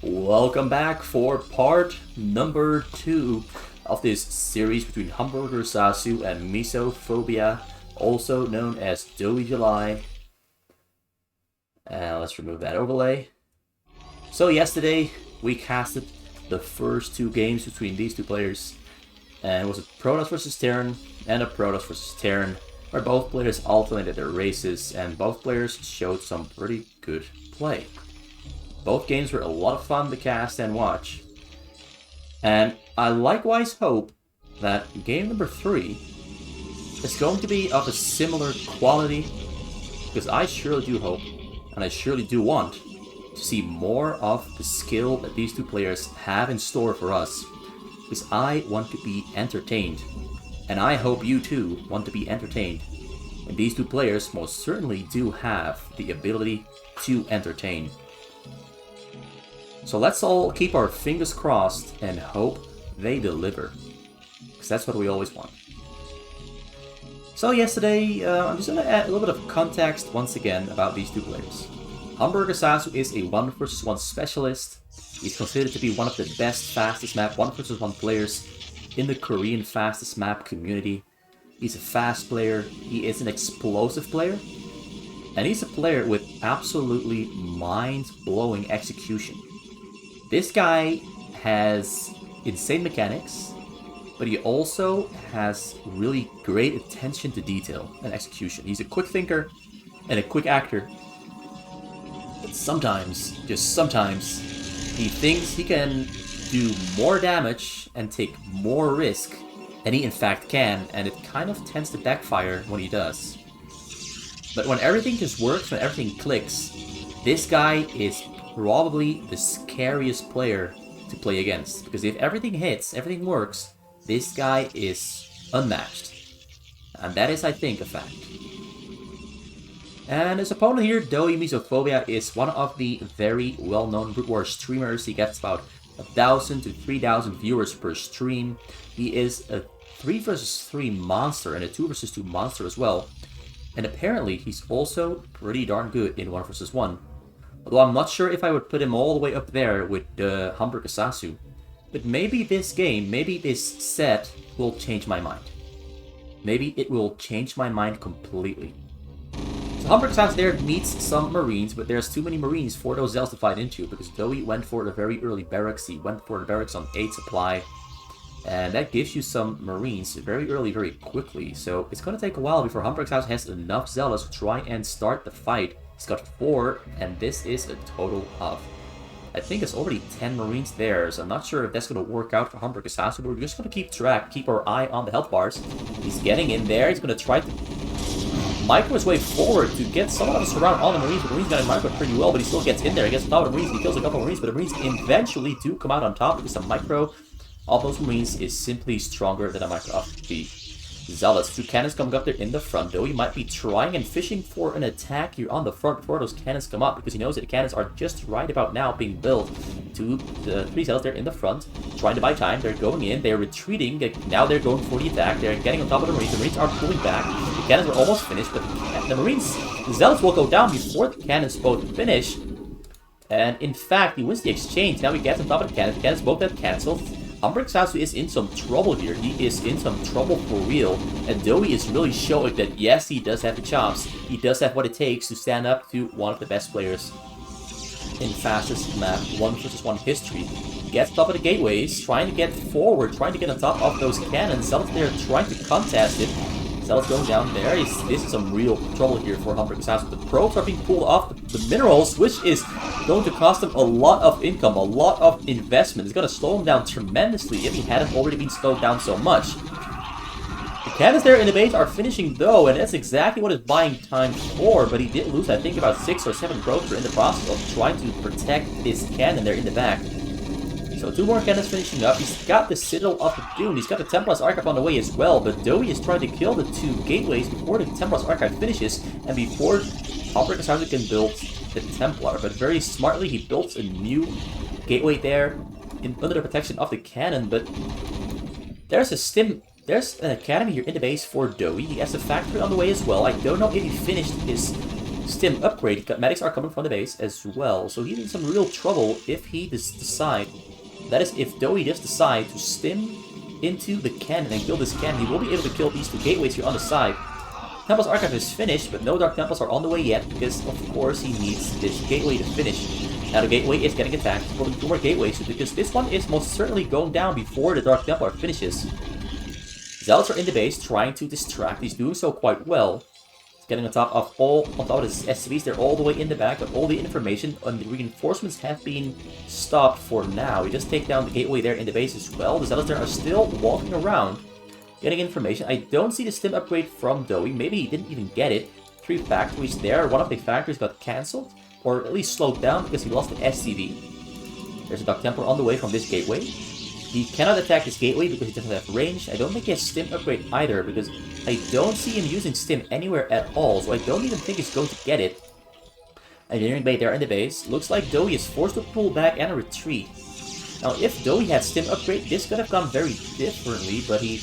Welcome back for part number 2 of this series between HamburgerSasu and Misophobia, also known as DoE July. Let's remove that overlay. So yesterday we casted the first 2 games between these 2 players, and it was a Protoss versus Terran and a Protoss versus Terran, where both players alternated their races and both players showed some pretty good play. Both games were a lot of fun to cast and watch. And I likewise hope that game number 3 is going to be of a similar quality, because I surely do hope, and I surely do want, to see more of the skill that these 2 players have in store for us, because I want to be entertained. And I hope you too want to be entertained. And these 2 players most certainly do have the ability to entertain. So let's all keep our fingers crossed and hope they deliver, because that's what we always want. So yesterday, I'm just going to add a little bit of context once again about these 2 players. HamburgerSasu is a 1 vs 1 specialist. He's considered to be one of the best fastest map 1 vs 1 players in the Korean fastest map community. He's a fast player, he is an explosive player, and he's a player with absolutely mind-blowing execution. This guy has insane mechanics, but he also has really great attention to detail and execution. He's a quick thinker and a quick actor, but sometimes, just sometimes, he thinks he can do more damage and take more risk than he in fact can, and it kind of tends to backfire when he does. But when everything just works, when everything clicks, this guy is probably the scariest player to play against, because if everything hits, everything works, this guy is unmatched. And that is, I think, a fact. And his opponent here, DoE Misophobia, is one of the very well-known Brood War streamers. He gets about 1,000 to 3,000 viewers per stream. He is a 3 vs 3 monster and a 2 vs 2 monster as well. And apparently he's also pretty darn good in 1 vs 1. Although I'm not sure if I would put him all the way up there with HamburgerSasu. But maybe this game, maybe this set will change my mind. Maybe it will change my mind completely. So HamburgerSasu there meets some Marines, but there's too many Marines for those Zels to fight into, because DoE went for the very early barracks. He went for the barracks on 8 supply, and that gives you some Marines very early, very quickly. So it's going to take a while before HamburgerSasu has enough Zealots to try and start the fight. He's got 4, and this is a total of, I think it's already 10 Marines there, so I'm not sure if that's going to work out for HamburgerSasu, but we're just going to keep track, keep our eye on the health bars. He's getting in there, he's going to try to micro his way forward to get someone else around all the Marines. The Marines got him micro pretty well, but he still gets in there. He gets on top of the Marines, he kills a couple of Marines, but the Marines eventually do come out on top, because the micro of those Marines is simply stronger than a micro of the Zealots. 2 cannons coming up there in the front, though. He might be trying and fishing for an attack here on the front before those cannons come up, because he knows that the cannons are just right about now being built to the 3 Zealots there in the front, trying to buy time. They're going in, they're retreating, now they're going for the attack, they're getting on top of the Marines are pulling back, the cannons are almost finished, but the Zealots will go down before the cannons both finish, and in fact, he wins the exchange. Now he gets on top of the cannons both have cancelled. HamburgerSasu is in some trouble here. He is in some trouble for real. And DoE is really showing that, yes, he does have the chops. He does have what it takes to stand up to one of the best players in fastest map 1 vs 1 history. He gets on top of the gateways, trying to get forward, trying to get on top of those cannons. Zealots there trying to contest it. Zealots going down there. This is some real trouble here for HamburgerSasu. The probes are being pulled off the minerals, which is going to cost him a lot of income, a lot of investment. It's going to slow him down tremendously if he hadn't already been slowed down so much. The cannons there in the base are finishing though, and that's exactly what it's buying time for, but he did lose, I think, about 6 or 7 probes in the process of trying to protect this cannon there in the back. So 2 more cannons finishing up. He's got the Citadel of the Dune. He's got the Templars Archive on the way as well, but DoE is trying to kill the 2 gateways before the Templars Archive finishes, and before HamburgerSasu can build the Templar. But very smartly, he builds a new gateway there under the protection of the cannon, but there's an academy here in the base for DoE. He has a factory on the way as well. I don't know if he finished his stim upgrade. Medics are coming from the base as well, so he's in some real trouble if he does decide. That is, if DoE does decide to stim into the cannon and kill this cannon, he will be able to kill these two gateways here on the side. Temple's Archive is finished, but no Dark Temples are on the way yet, because of course he needs this gateway to finish. Now the gateway is getting attacked, he's building 2 more gateways, because this one is most certainly going down before the Dark Templar finishes. Zealots are in the base, trying to distract. He's doing so quite well. He's getting on top of his SCVs. They're all the way in the back, but all the information on the reinforcements have been stopped for now. We just take down the gateway there in the base as well. The Zealots there are still walking around, getting information. I don't see the stim upgrade from DoE. Maybe he didn't even get it. 3 factories there. One of the factories got cancelled, or at least slowed down because he lost the SCV. There's a Dark Templar on the way from this gateway. He cannot attack this gateway because he doesn't have range. I don't think he has stim upgrade either, because I don't see him using stim anywhere at all, so I don't even think he's going to get it. Engineering bay there in the base. Looks like DoE is forced to pull back and retreat. Now, if DoE had stim upgrade, this could have gone very differently, but he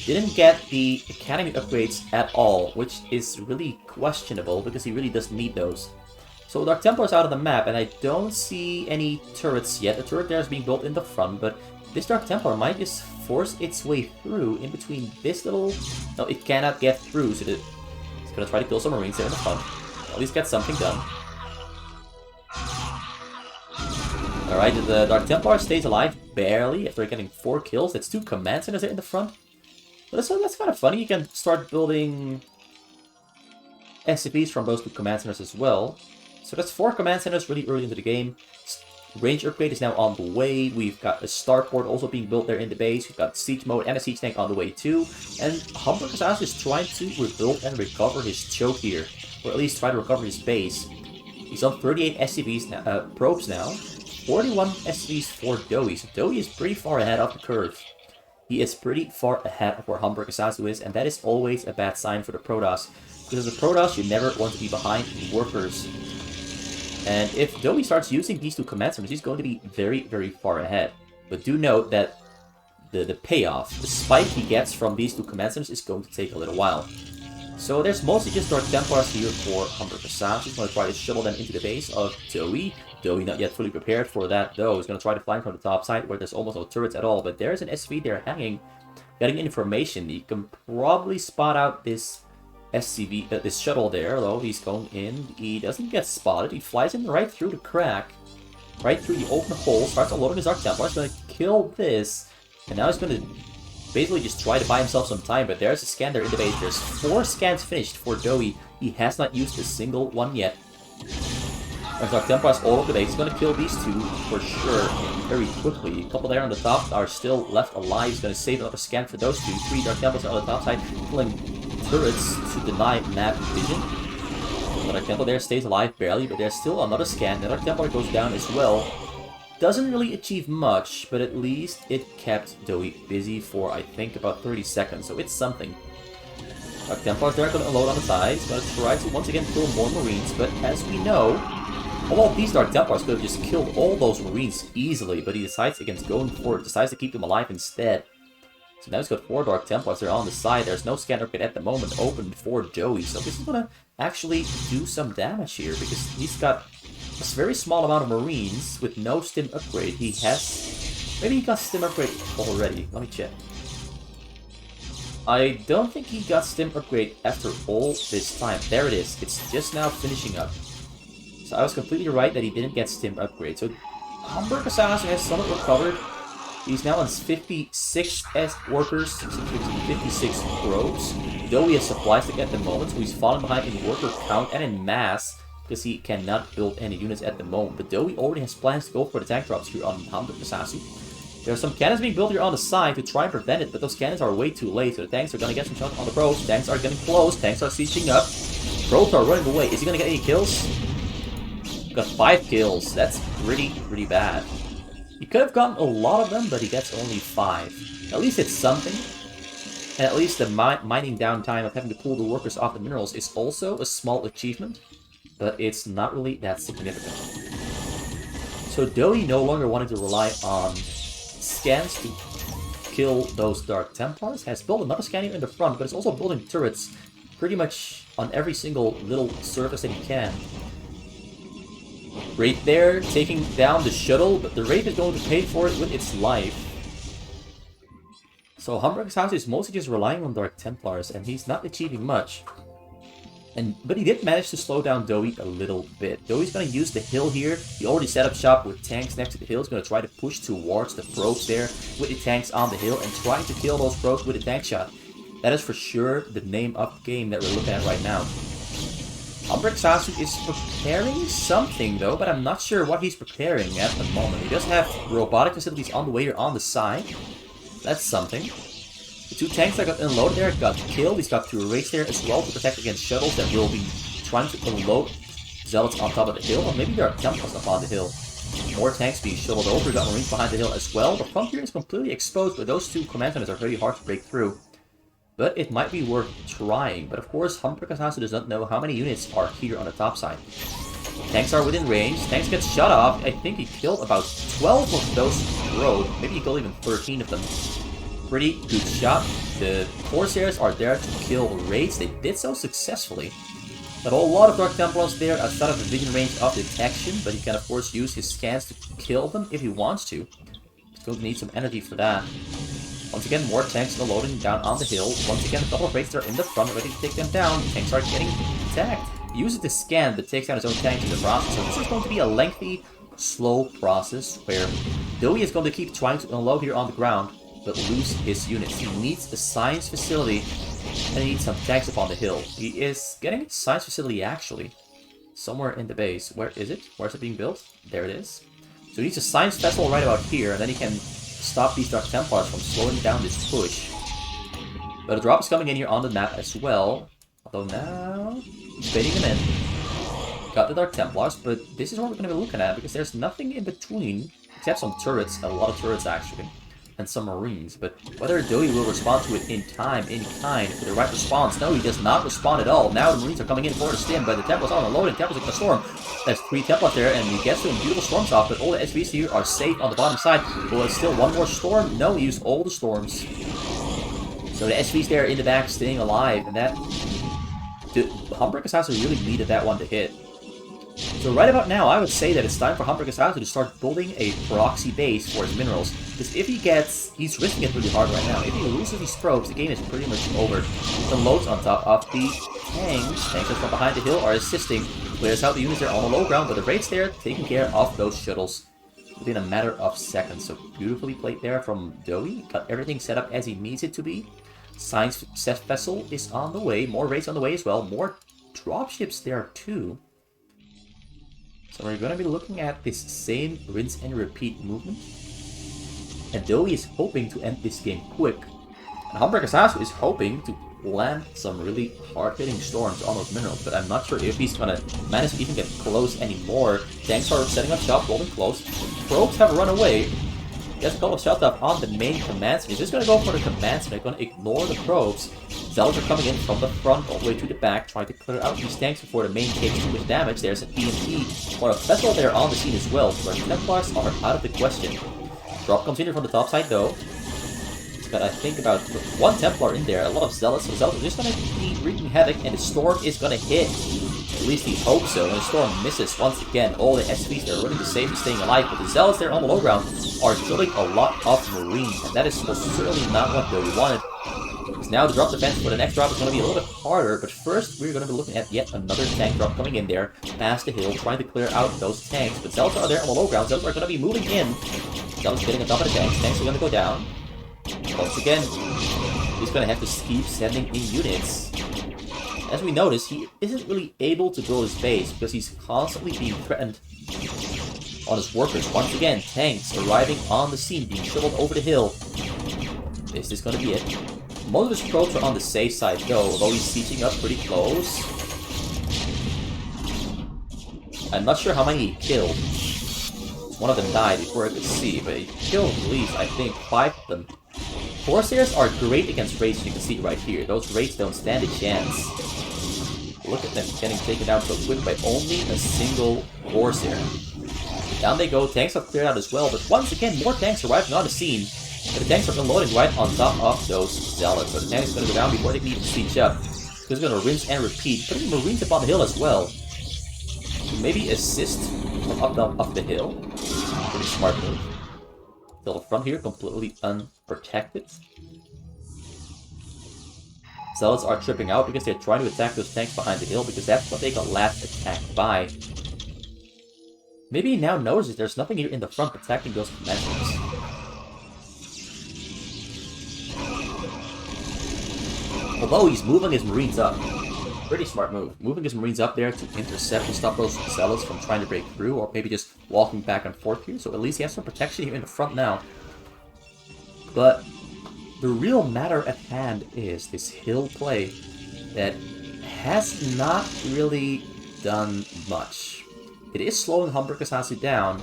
didn't get the academy upgrades at all, which is really questionable because he really doesn't need those. So Dark Templar is out of the map, and I don't see any turrets yet. The turret there is being built in the front, but this Dark Templar might just force its way through in between this little... No, it cannot get through, so it's gonna try to kill some Marines there in the front. At least get something done. Alright, the Dark Templar stays alive, barely, after getting 4 kills. That's 2 command centers there in the front. But that's kind of funny. You can start building SCPs from those 2 command centers as well. So that's 4 command centers really early into the game. Range upgrade is now on the way. We've got a starport also being built there in the base. We've got siege mode and a siege tank on the way too. And HamburgerSasu is trying to rebuild and recover his choke here. Or at least try to recover his base. He's on 38 SCVs now, probes now. 41 SCVs for DoE. So DoE is pretty far ahead of the curve. He is pretty far ahead of where HamburgerSasu is, and that is always a bad sign for the Protoss. Because as a Protoss, you never want to be behind workers. And if DoE starts using these 2 command centers, he's going to be very, very far ahead. But do note that the payoff, the spike he gets from these 2 command centers is going to take a little while. So there's mostly just Dark Templars here for HamburgerSasu. He's going to try to shuttle them into the base of DoE. DoE not yet fully prepared for that though. He's going to try to fly from the top side where there's almost no turrets at all. But there's an SV there hanging, getting information. You can probably spot out this SCV, this shuttle there, though. He's going in. He doesn't get spotted. He flies in right through the crack, right through the open hole, starts unloading his Dark Templar. He's going to kill this, and now he's going to basically just try to buy himself some time. But there's a scan there in the base. There's 4 scans finished for DoE. He has not used a single one yet. There's Dark Templars all over the base. He's going to kill these 2 for sure very quickly. A couple there on the top are still left alive. He's going to save another scan for those 2. 3 Dark Templars on the top side, killing turrets to deny map vision. The Dark Templar there stays alive barely, but there's still another scan. The Dark Templar goes down as well. Doesn't really achieve much, but at least it kept DoE busy for, I think, about 30 seconds, so it's something. Dark Templars there are going to unload on the sides, going to try to once again kill more Marines, but as we know, all of these Dark Templars could have just killed all those Marines easily, but he decides against going for it, decides to keep them alive instead. So now he's got 4 Dark Templars there on the side. There's no scan upgrade at the moment open for DoE, so this is going to actually do some damage here, because he's got a very small amount of Marines with no stim upgrade. He has... maybe he got stim upgrade already. Let me check. I don't think he got stim upgrade after all this time. There it is. It's just now finishing up. So I was completely right that he didn't get stim upgrade. So HamburgerSasu has somewhat recovered. He's now on 56 workers, 56 probes. DoE has supplies to get at the moment, so he's falling behind in worker count and in mass, because he cannot build any units at the moment. But DoE already has plans to go for the tank drops here on HamburgerSasu. There are some cannons being built here on the side to try and prevent it, but those cannons are way too late, so the tanks are going to get some shots on the probes. Tanks are getting close, tanks are sieging up. Probes are running away. Is he going to get any kills? Got 5 kills. That's pretty bad. He could have gotten a lot of them, but he gets only 5. At least it's something. And at least the mining downtime of having to pull the workers off the minerals is also a small achievement, but it's not really that significant. So DoE no longer wanted to rely on scans to kill those Dark Templars. Has built another scanner in the front, but it's also building turrets pretty much on every single little surface that he can. Wraith there, taking down the shuttle, but the Wraith is going to pay for it with its life. So HamburgerSasu is mostly just relying on Dark Templars, and he's not achieving much. But he did manage to slow down DoE a little bit. DoE's going to use the hill here. He already set up shop with tanks next to the hill. He's going to try to push towards the probes there with the tanks on the hill and trying to kill those probes with a tank shot. That is for sure the name of the game that we're looking at right now. HamburgerSasu is preparing something though, but I'm not sure what he's preparing at the moment. He does have robotic facilities on the way or on the side. That's something. The 2 tanks that got unloaded there got killed. He's got 2 Wraiths there as well to protect against shuttles that will be trying to unload Zealots on top of the hill. Or maybe there are Templars up on the hill. More tanks being shuttled over. We got Marines behind the hill as well. The front here is completely exposed, but those 2 command centers are very hard to break through. But it might be worth trying. But of course, HamburgerSasu does not know how many units are here on the top side. Tanks are within range. Tanks get shut off. I think he killed about 12 of those probes. Maybe he killed even 13 of them. Pretty good shot. The Corsairs are there to kill Wraiths. They did so successfully. Got a lot of Dark Templars there outside of the vision range of detection, but he can of course use his scans to kill them if he wants to. He's going to need some energy for that. Once again, more tanks loading down on the hill. Once again, a couple of Wraiths are in the front, ready to take them down. Tanks are getting attacked. He uses the scan, but takes down his own tanks in the process. So this is going to be a lengthy, slow process where DoE is going to keep trying to unload here on the ground, but lose his units. He needs a science facility, and he needs some tanks up on the hill. He is getting a science facility, actually, somewhere in the base. Where is it? Where is it being built? There it is. So he needs a science vessel right about here, and then he can stop these Dark Templars from slowing down this push. But a drop is coming in here on the map as well. Although now, he's baiting him in. Got the Dark Templars, but this is what we're going to be looking at, because there's nothing in between, except some turrets, a lot of turrets actually, and some Marines. But whether DoE will respond to it in time, in kind, for the right response, no, he does not respond at all. Now the Marines are coming in for the stim, but the Templars are unloading. Templars are going to storm. There's 3 Templars there, and he gets some beautiful storms off, but all the SVs here are safe on the bottom side. Will it still one more storm? No, he used all the storms. So the SVs there in the back staying alive, and that... HamburgerSasu really needed that one to hit. So right about now, I would say that it's time for HamburgerSasu to start building a proxy base for his minerals. Because if he gets... he's risking it really hard right now. If he loses these probes, the game is pretty much over. The loads on top of the tanks. Tanks from behind the hill are assisting. Clears out the units there on the low ground, but the Wraiths there taking care of those shuttles within a matter of seconds. So beautifully played there from DoE. Got everything set up as he needs it to be. Science vessel is on the way. More Wraiths on the way as well. More dropships there too. So we're going to be looking at this same rinse and repeat movement. And DoE is hoping to end this game quick. And HamburgerSasu is hoping to land some really hard-hitting storms on those minerals. But I'm not sure if he's going to manage to even get close anymore. Tanks are setting up shop, rolling close. Probes have run away. He has a couple of shots up on the main command center. He's just going to go for the command center. They're going to ignore the probes. Zealots are coming in from the front all the way to the back, trying to clear out these tanks before the main takes too much damage. There's an EMP or a vessel there on the scene as well, where Templars are out of the question. Drop comes in from the top side though. It's got, I think, about 1 Templar in there, a lot of Zealots. So Zealots are just going to be wreaking havoc, and the storm is going to hit. At least he hopes so, and the storm misses once again. All the SVs there are running to save and staying alive, but the Zealots there on the low ground are killing a lot of Marines, and that is certainly not what DoE wanted. Because now the drop defense for the next drop is going to be a little bit harder, but first we're going to be looking at yet another tank drop coming in there, past the hill, trying to clear out those tanks. But Zealots are there on the low ground. Zealots are going to be moving in. Zealots getting on top of the tanks. Tanks are going to go down. Once again, he's going to have to keep sending in units. As we notice, he isn't really able to build his base because he's constantly being threatened on his workers. Once again, tanks arriving on the scene, being shuttled over the hill. This is going to be it. Most of his probes are on the safe side though, although he's sieging up pretty close. I'm not sure how many he killed. One of them died before I could see, but he killed at least, I think, 5 of them. Corsairs are great against Wraiths, you can see right here. Those Wraiths don't stand a chance. Look at them getting taken down so quick by only a single Corsair. Down they go, tanks have cleared out as well, but once again, more tanks arriving on the scene. But the tanks are unloading right on top of those Zealots, so the tanks are going to go down before they can even siege up. Because he's gonna rinse and repeat, putting Marines up on the hill as well. To maybe assist from up the hill. Pretty smart move. Still the front here, completely unprotected. Zealots are tripping out because they're trying to attack those tanks behind the hill, because that's what they got last attacked by. Maybe he now notices there's nothing here in the front protecting those commanders. Although he's moving his Marines up. Pretty smart move. Moving his Marines up there to intercept and stop those Zealots from trying to break through, or maybe just walking back and forth here. So at least he has some protection here in the front now. But the real matter at hand is this hill play that has not really done much. It is slowing HamburgerSasu down.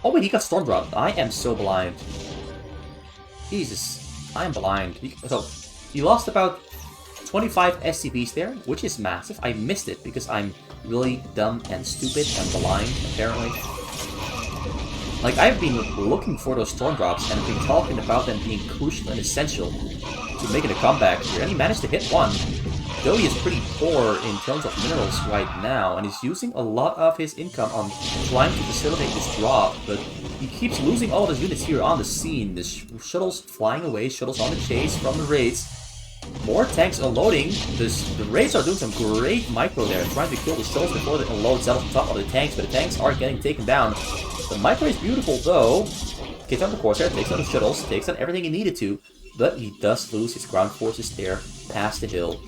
Oh wait, he got storm dropped. I am so blind. Jesus, I am blind. So, he lost about 25 SCVs there, which is massive. I missed it because I'm really dumb and stupid and blind, apparently. Like, I've been looking for those storm drops and been talking about them being crucial and essential to making a comeback here, and he managed to hit one. DoE is pretty poor in terms of minerals right now, and he's using a lot of his income on trying to facilitate this drop, but he keeps losing all of his units here on the scene. The shuttles flying away, shuttles on the chase from the raids. More tanks unloading. The raids are doing some great micro there, trying to kill the shuttles before they unload Zealots on top of the tanks, but the tanks are getting taken down. The micro is beautiful though. Takes on the Corsair, takes on the shuttles, takes on everything he needed to, but he does lose his ground forces there past the hill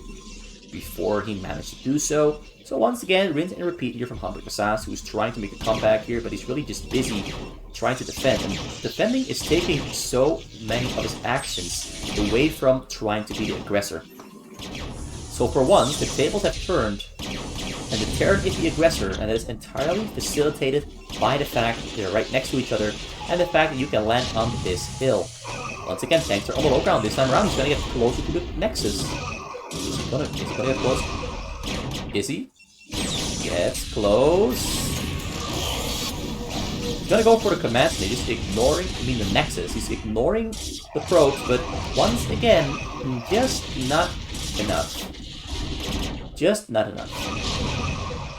before he managed to do so. So once again, rinse and repeat here from HamburgerSasu, who's trying to make a comeback here, but he's really just busy trying to defend. And defending is taking so many of his actions away from trying to be the aggressor. So for once, the tables have turned, and the Terran is the aggressor, and it is entirely facilitated by the fact that they're right next to each other, and the fact that you can land on this hill. Once again, tanks are on the low ground. This time around, he's gonna get closer to the Nexus. Is he gonna get close? Is he? Gets close. He's gonna go for the command stage, just ignoring, the Nexus. He's ignoring the probes, but once again, just not enough. Just not enough.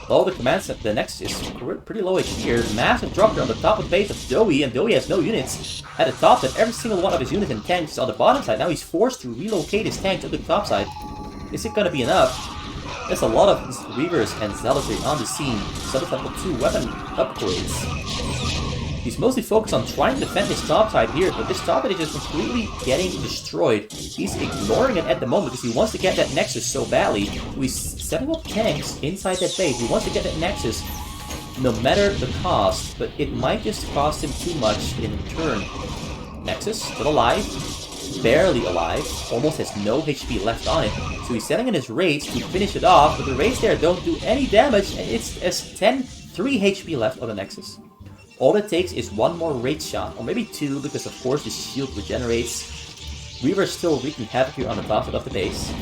Though the command set, the Nexus is pretty low HP here. Massive drop there on the top of the base of DoE, and DoE has no units at the top, and every single one of his units and tanks is on the bottom side. Now he's forced to relocate his tank to the top side. Is it gonna be enough? There's a lot of Reavers and Zealots on the scene. Zealots level 2 weapon upgrades. He's mostly focused on trying to defend his top side here, but this top side is just completely getting destroyed. He's ignoring it at the moment because he wants to get that Nexus so badly. So he's setting up tanks inside that base. He wants to get that Nexus no matter the cost, but it might just cost him too much in return. Nexus, still alive. Barely alive, almost has no HP left on it, so he's setting in his raids to finish it off, but the raids there don't do any damage, and it's 3 HP left on the Nexus. All it takes is one more raid shot, or maybe 2, because of course the shield regenerates. Reaver's still wreaking havoc here on the top side of the base.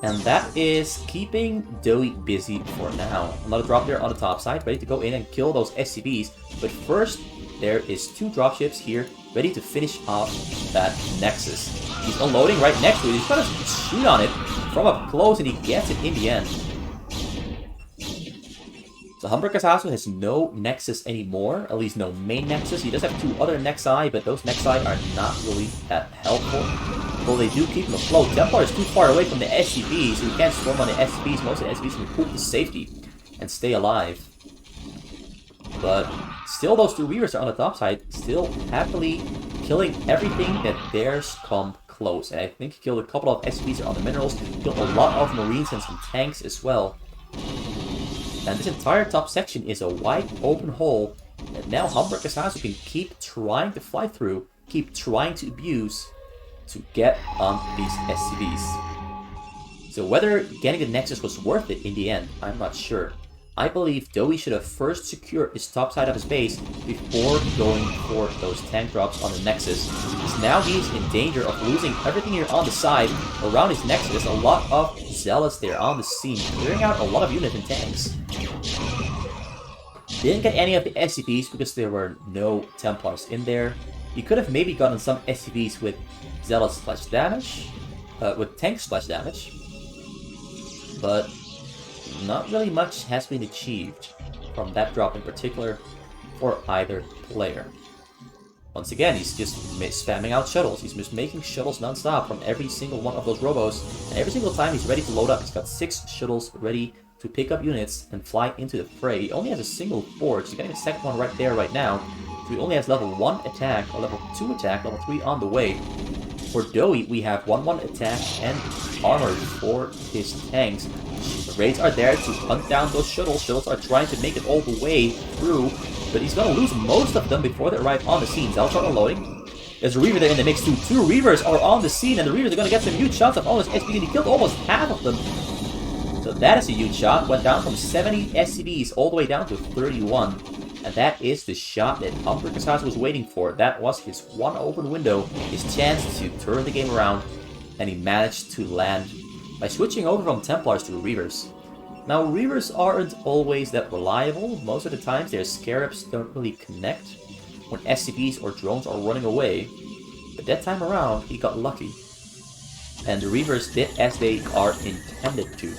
And that is keeping DoE busy for now. Another drop there on the top side, ready to go in and kill those SCVs, but first, there is 2 dropships here, ready to finish off that Nexus. He's unloading right next to it. He's trying to shoot on it from up close, and he gets it in the end. So HamburgerSasu has no Nexus anymore, at least no main Nexus. He does have 2 other Nexi, but those Nexi are not really that helpful. Though they do keep him afloat. Templar is too far away from the SCVs, so he can't swarm on the SCVs. Most of the SCVs can move to safety and stay alive. But still, those 2 Reavers are on the top side, still happily killing everything that dares come close. And I think he killed a couple of SCVs on the minerals, killed a lot of Marines and some tanks as well. And this entire top section is a wide open hole that now HamburgerSasu can keep trying to fly through, keep trying to abuse to get on these SCVs. So whether getting the Nexus was worth it in the end, I'm not sure. I believe DoE should have first secured his top side of his base before going for those tank drops on the Nexus, because now he's in danger of losing everything here on the side around his Nexus. There's a lot of Zealots there on the scene, clearing out a lot of units and tanks. Didn't get any of the SCVs because there were no Templars in there. He could have maybe gotten some SCVs with Zealot slash damage, with tank splash damage. But not really much has been achieved from that drop in particular for either player. Once again, he's just spamming out shuttles. He's just making shuttles non-stop from every single one of those robos. And every single time he's ready to load up. He's got 6 shuttles ready to pick up units and fly into the fray. He only has a single forge. He's getting a second one right there, right now. So he only has level 1 attack, or level 2 attack, level 3 on the way. For DoE, we have 1-1 attack and armor for his tanks. The raids are there to hunt down those shuttles. Shuttles are trying to make it all the way through, but he's going to lose most of them before they arrive on the scene. Zealots are unloading. There's a Reaver there in the mix too. 2 Reavers are on the scene, and the Reavers are going to get some huge shots of almost SCVs, and he killed almost half of them. So that is a huge shot. Went down from 70 SCVs all the way down to 31. And that is the shot that HamburgerSasu was waiting for. That was his one open window, his chance to turn the game around, and he managed to land by switching over from Templars to Reavers. Now, Reavers aren't always that reliable. Most of the times their Scarabs don't really connect when SCVs or drones are running away. But that time around, he got lucky. And the Reavers did as they are intended to.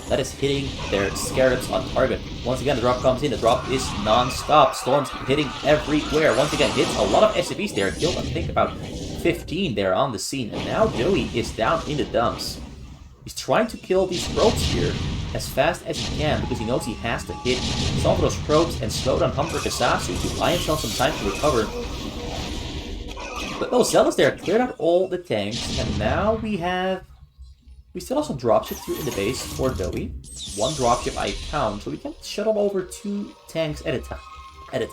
That is hitting their Scarabs on target. Once again, the drop comes in. The drop is non-stop. Storms hitting everywhere. Once again, hits a lot of SCVs there. Killed, I think, about 15 there on the scene. And now DoE is down in the dumps. He's trying to kill these probes here as fast as he can because he knows he has to hit some of those probes and slow down HamburgerSasu to buy himself some time to recover. But those Zealots there cleared out all the tanks, and now we still have some dropships here in the base for DoE. 1 dropship I count, so we can shuttle over 2 tanks at a time. And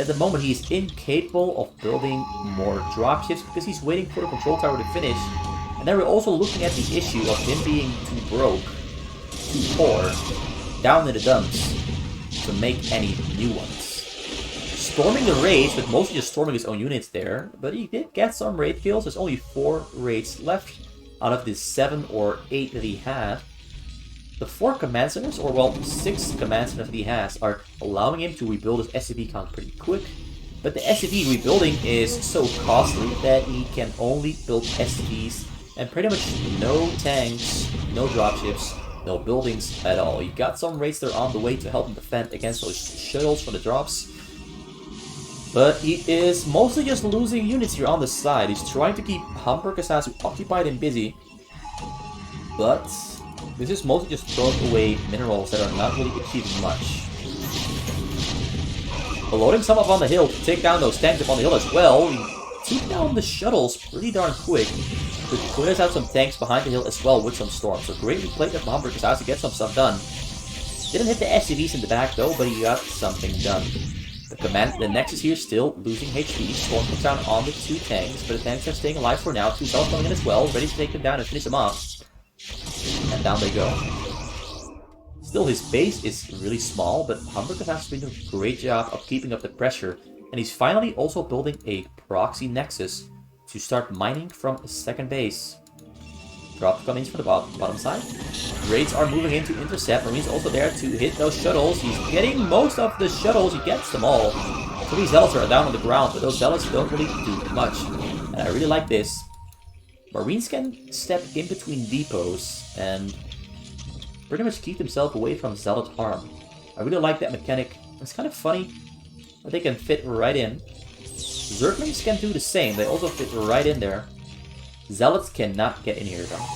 at the moment, he's incapable of building more dropships because he's waiting for the control tower to finish. And then we're also looking at the issue of him being too broke, too poor, down in the dumps to make any new ones. Storming the raids, but mostly just storming his own units there. But he did get some raid kills. There's only 4 raids left out of the 7 or 8 that he had. The 4 command centers, or well, 6 command centers that he has, are allowing him to rebuild his SCV count pretty quick. But the SCV rebuilding is so costly that he can only build SCVs and pretty much no tanks, no dropships, no buildings at all. You got some raids there on the way to help him defend against those shuttles for the drops. But he is mostly just losing units here on the side. He's trying to keep HamburgerSasu occupied and busy. But this is mostly just throwing away minerals that are not really achieving much. Loading some up on the hill to take down those tanks up on the hill as well. He took down the shuttles pretty darn quick. But clears out some tanks behind the hill as well with some storms. So greatly played from HamburgerSasu to get some stuff done. Didn't hit the SCVs in the back though, but he got something done. The Nexus here still losing HP. Storm comes down on the 2 tanks, but the tanks are staying alive for now. 2 Zealots coming in as well, ready to take them down and finish them off. And down they go. Still, his base is really small, but HamburgerSasu has been doing a great job of keeping up the pressure. And he's finally also building a proxy Nexus to start mining from a second base. Drop coming in from the bottom side. Raids are moving in to intercept. Marines also there to hit those shuttles. He's getting most of the shuttles. He gets them all. 3 Zealots are down on the ground, but those Zealots don't really do much. And I really like this. Marines can step in between depots and pretty much keep themselves away from Zealot harm. I really like that mechanic. It's kind of funny that they can fit right in. Zerglings can do the same. They also fit right in there. Zealots cannot get in here though.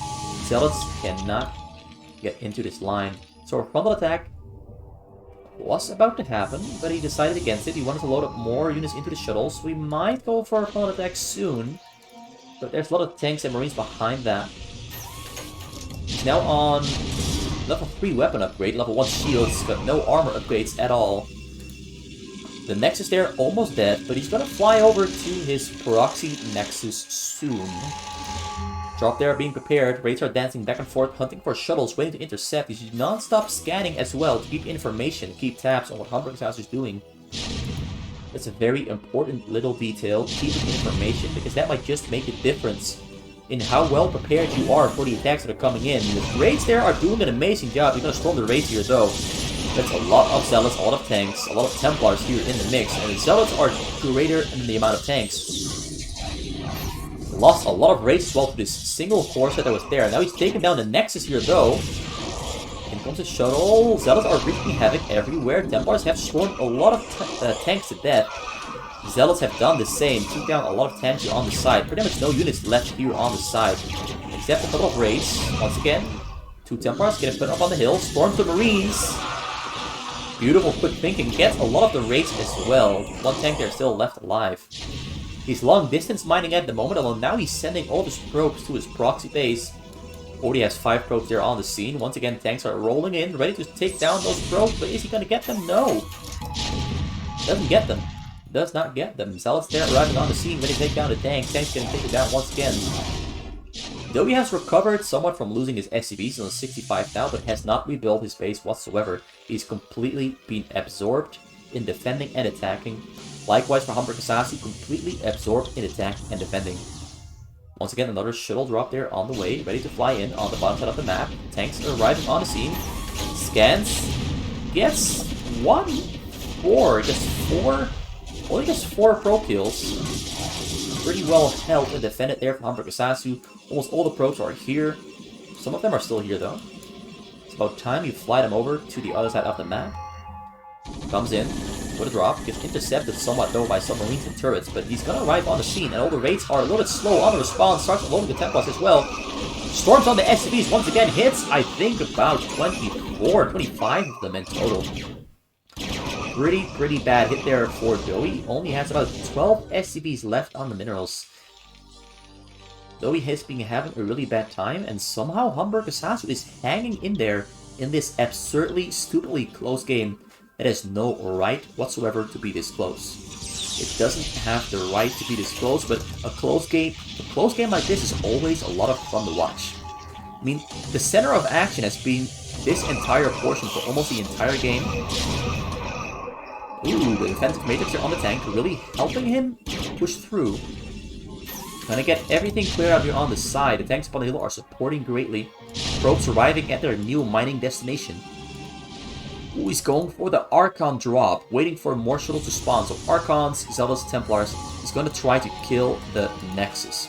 Zealots cannot get into this line. So a frontal attack was about to happen, but he decided against it. He wanted to load up more units into the shuttles. We might go for a frontal attack soon. But there's a lot of tanks and marines behind that. He's now on level 3 weapon upgrade, level 1 shields, but no armor upgrades at all. The Nexus there almost dead, but he's gonna fly over to his proxy Nexus soon. Drop there being prepared, raids are dancing back and forth, hunting for shuttles, waiting to intercept. He's non-stop scanning as well to keep information, keep tabs on what HamburgerSasu is doing. That's a very important little detail, keeping information, because that might just make a difference in how well prepared you are for the attacks that are coming in. The raids there are doing an amazing job. You're gonna storm the raids here though. That's a lot of Zealots, a lot of tanks, a lot of Templars here in the mix, and the Zealots are greater in the amount of tanks. Lost a lot of race as well to this single core set that was there. Now he's taken down the Nexus here, though. In comes the shuttle. Zealots are wreaking havoc everywhere. Templars have swarmed a lot of tanks to death. Zealots have done the same. Took down a lot of tanks here on the side. Pretty much no units left here on the side. Except a couple of Wraiths. Once again, 2 Templars get put up on the hill. Storms the Marines. Beautiful quick thinking. Gets a lot of the Wraiths as well. 1 tank there still left alive. He's long distance mining at the moment, although now he's sending all his probes to his proxy base. Already has 5 probes there on the scene. Once again, tanks are rolling in, ready to take down those probes, but is he going to get them? No. Doesn't get them. Does not get them. Zealots there arriving on the scene, ready to take down the tank. Tank's going to take it down once again. DoE has recovered somewhat from losing his SCVs on 65 now, but has not rebuilt his base whatsoever. He's completely been absorbed in defending and attacking. Likewise for HamburgerSasu, completely absorbed in attack and defending. Once again, another shuttle drop there on the way, ready to fly in on the bottom side of the map. Tanks are arriving on the scene. Scans. Gets 4. Only gets 4 pro kills. Pretty well held and defended there from HamburgerSasu. Almost all the probes are here. Some of them are still here though. It's about time you fly them over to the other side of the map. Comes in with a drop. Gets intercepted somewhat though by submarines and turrets, but he's gonna arrive on the scene, and all the Wraiths are a little bit slow on the response. Starts unloading the Templars as well. Storms on the SCVs once again. Hits, I think, about 24, 25 of them in total. Pretty bad hit there for DoE. Only has about 12 SCVs left on the minerals. DoE has been having a really bad time, and somehow HamburgerSasu is hanging in there in this absurdly, stupidly close game. It has no right whatsoever to be this close. It doesn't have the right to be this close, but a close game like this is always a lot of fun to watch. I mean, the center of action has been this entire portion for almost the entire game. Ooh, the defensive matrix here on the tank really helping him push through. Gonna get everything cleared out here on the side. The tanks upon the hill are supporting greatly. Probes arriving at their new mining destination. Ooh, he's going for the Archon drop, waiting for more shuttles to spawn. So Archons, Zealots, Templars, he's going to try to kill the Nexus.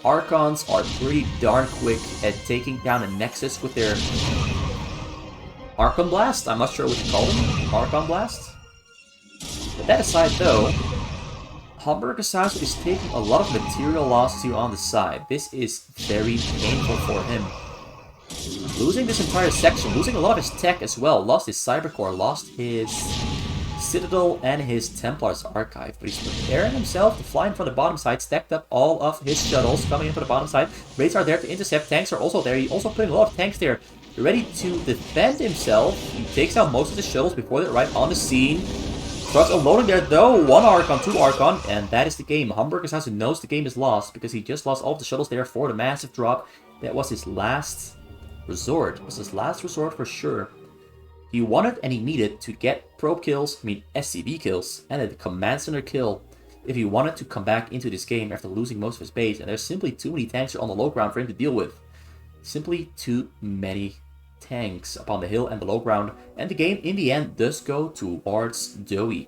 Archons are pretty darn quick at taking down a Nexus with their Archon Blast. I'm not sure what you call them. Archon Blast. But that aside though, HamburgerSasu is taking a lot of material losses here on the side. This is very painful for him. Losing this entire section, losing a lot of his tech as well. Lost his Cybercore, lost his Citadel and his Templars Archive. But he's preparing himself to fly in from the bottom side, stacked up all of his shuttles coming in from the bottom side. Raids are there to intercept, tanks are also there. He's also putting a lot of tanks there, ready to defend himself. He takes out most of the shuttles before they arrive on the scene. Starts unloading there though, 1 Archon, 2 Archon, and that is the game. HamburgerSasu knows the game is lost because he just lost all of the shuttles there for the massive drop. That was his last resort. It was his last resort for sure. He wanted and he needed to get probe kills, SCV kills, and a command center kill if he wanted to come back into this game after losing most of his base. And there's simply too many tanks on the low ground for him to deal with. Simply too many tanks upon the hill and the low ground, and the game in the end does go towards DoE.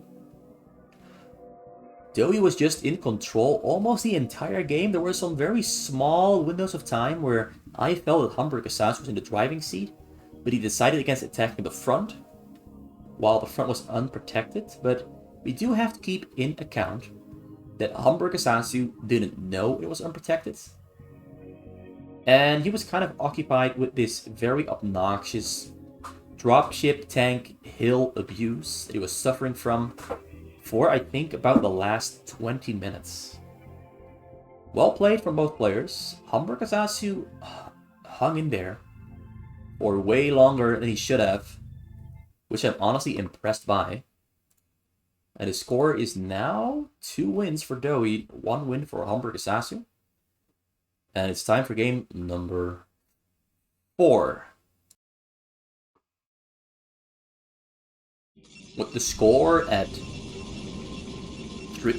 DoE was just in control almost the entire game. There were some very small windows of time where I felt that HamburgerSasu was in the driving seat, but he decided against attacking the front, while the front was unprotected. But we do have to keep in account that HamburgerSasu didn't know it was unprotected, and he was kind of occupied with this very obnoxious dropship tank hill abuse that he was suffering from for, I think, about the last 20 minutes. Well played from both players. HamburgerSasu hung in there for way longer than he should have, which I'm honestly impressed by. And the score is now 2 wins for DoE, 1 win for HamburgerSasu. And it's time for game number 4. With the score at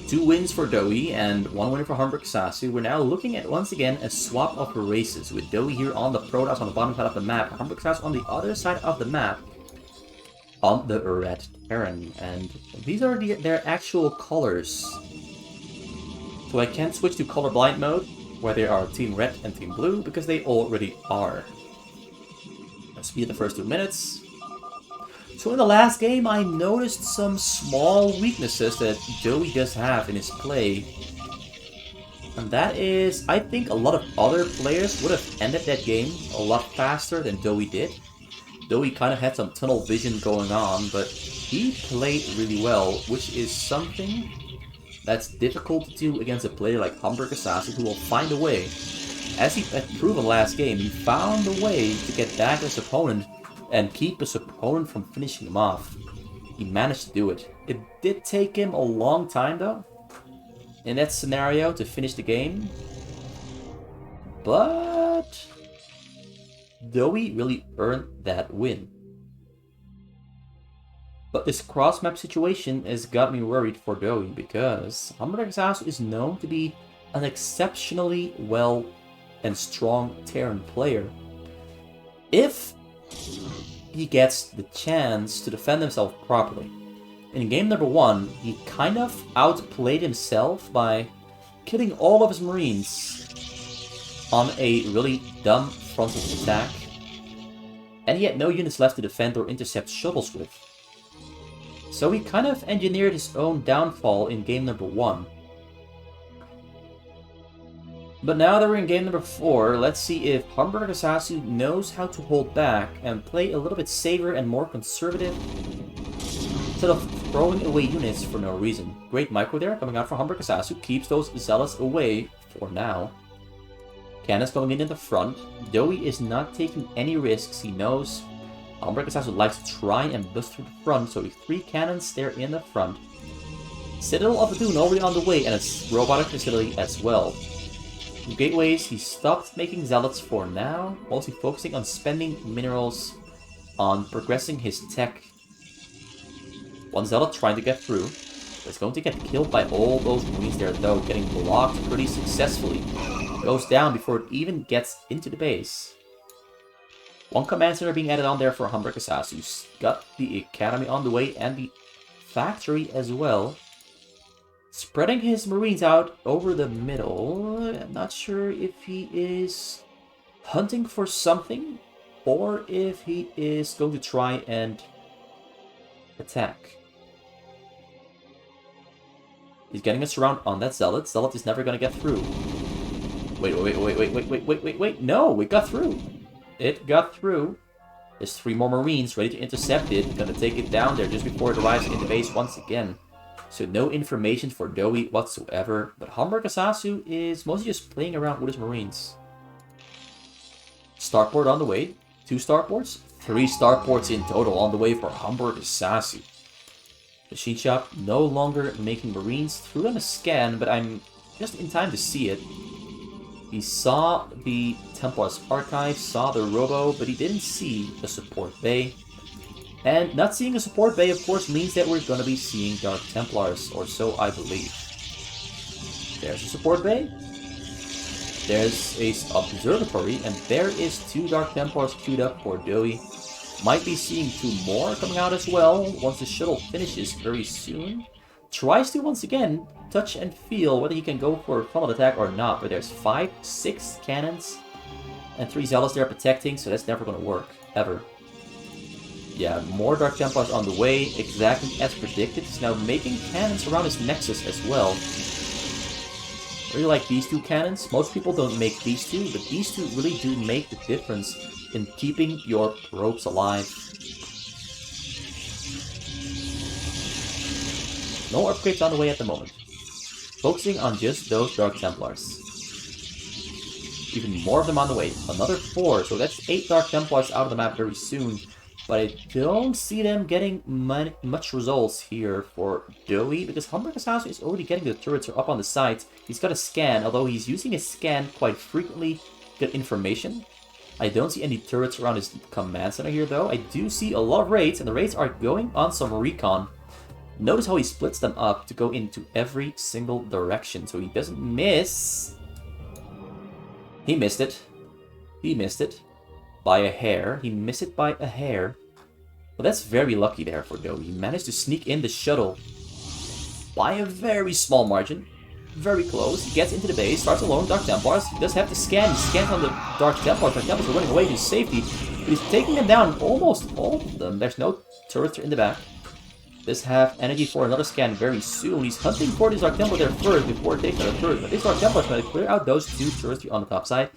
2 wins for DoE and 1 winner for HamburgerSasu, we're now looking at, once again, a swap of races, with DoE here on the Protoss on the bottom side of the map, HamburgerSasu on the other side of the map, on the red Terran. And these are their actual colors. So I can't switch to colorblind mode. whether they are Team Red and Team Blue, because they already are. Let's speed the first 2 minutes. So in the last game, I noticed some small weaknesses that DoE does have in his play. And that is, I think a lot of other players would have ended that game a lot faster than DoE did. DoE kind of had some tunnel vision going on, but he played really well, which is something that's difficult to do against a player like HamburgerSasu, who will find a way. As he had proven last game, he found a way to get back his opponent and keep his opponent from finishing him off. He managed to do it. It did take him a long time though, in that scenario, to finish the game. But DoE really earned that win. But this cross-map situation has got me worried for DoE, because HamburgerSasu is known to be an exceptionally well and strong Terran player. If he gets the chance to defend himself properly. In game number 1, he kind of outplayed himself by killing all of his Marines on a really dumb frontal attack, and he had no units left to defend or intercept shuttles with. So he kind of engineered his own downfall in game number 1. But now that we're in game number 4, let's see if HamburgerSasu knows how to hold back and play a little bit safer and more conservative, instead of throwing away units for no reason. Great micro there coming out from HamburgerSasu, keeps those zealots away for now. Cannons going in the front. DoE is not taking any risks. He knows HamburgerSasu likes to try and bust through the front, so 3 cannons there in the front. Citadel of the Dune already on the way, and its robotic facility as well. Gateways, he stopped making zealots for now, mostly focusing on spending minerals on progressing his tech. One zealot trying to get through, but it's going to get killed by all those marines there though, getting blocked pretty successfully. Goes down before it even gets into the base. One command center being added on there for HamburgerSasu's got the academy on the way and the factory as well. Spreading his marines out over the middle. I'm not sure if he is hunting for something or if he is going to try and attack. He's getting a surround on that zealot. Zealot is never going to get through. Wait. No, it got through. It got through. There's 3 more marines ready to intercept it. Gonna take it down there just before it arrives in the base once again. So no information for DoE whatsoever, but HamburgerSasu is mostly just playing around with his marines. Starport on the way. 2 starports? 3 starports in total on the way for HamburgerSasu. Machine shop no longer making marines. Threw them a scan, but I'm just in time to see it. He saw the Templar's archive, saw the robo, but he didn't see the support bay. And not seeing a support bay, of course, means that we're going to be seeing Dark Templars, or so I believe. There's a support bay. There's a observatory, and there is 2 Dark Templars queued up for DoE. Might be seeing 2 more coming out as well, once the shuttle finishes very soon. Tries to, once again, touch and feel whether he can go for a frontal attack or not, but there's 6 cannons, and 3 zealots there protecting, so that's never going to work, ever. Yeah, more Dark Templars on the way, exactly as predicted. He's now making cannons around his nexus as well. I really like these 2 cannons. Most people don't make these 2, but these 2 really do make the difference in keeping your ropes alive. No upgrades on the way at the moment. Focusing on just those Dark Templars. Even more of them on the way. Another 4, so that's 8 Dark Templars out of the map very soon. But I don't see them getting much results here for DoE, because HamburgerSasu is already getting the turrets up on the site. He's got a scan, although he's using his scan quite frequently to get information. I don't see any turrets around his command center here though. I do see a lot of raids, and the raids are going on some recon. Notice how he splits them up to go into every single direction, so he doesn't miss. He missed it. He missed it. By a hair. He missed it by a hair. Well, that's very lucky there for DoE. He managed to sneak in the shuttle by a very small margin. very close. He gets into the base, starts alone, Dark Templars. He does have to scan. He scans on the Dark Templars. Dark Templars are running away to safety. But he's taking them down, almost all of them. There's no turrets in the back. Does have energy for another scan very soon. He's hunting for this Dark Templar there first before taking the turret. But this Dark Templar is going to clear out those two turrets on the top side.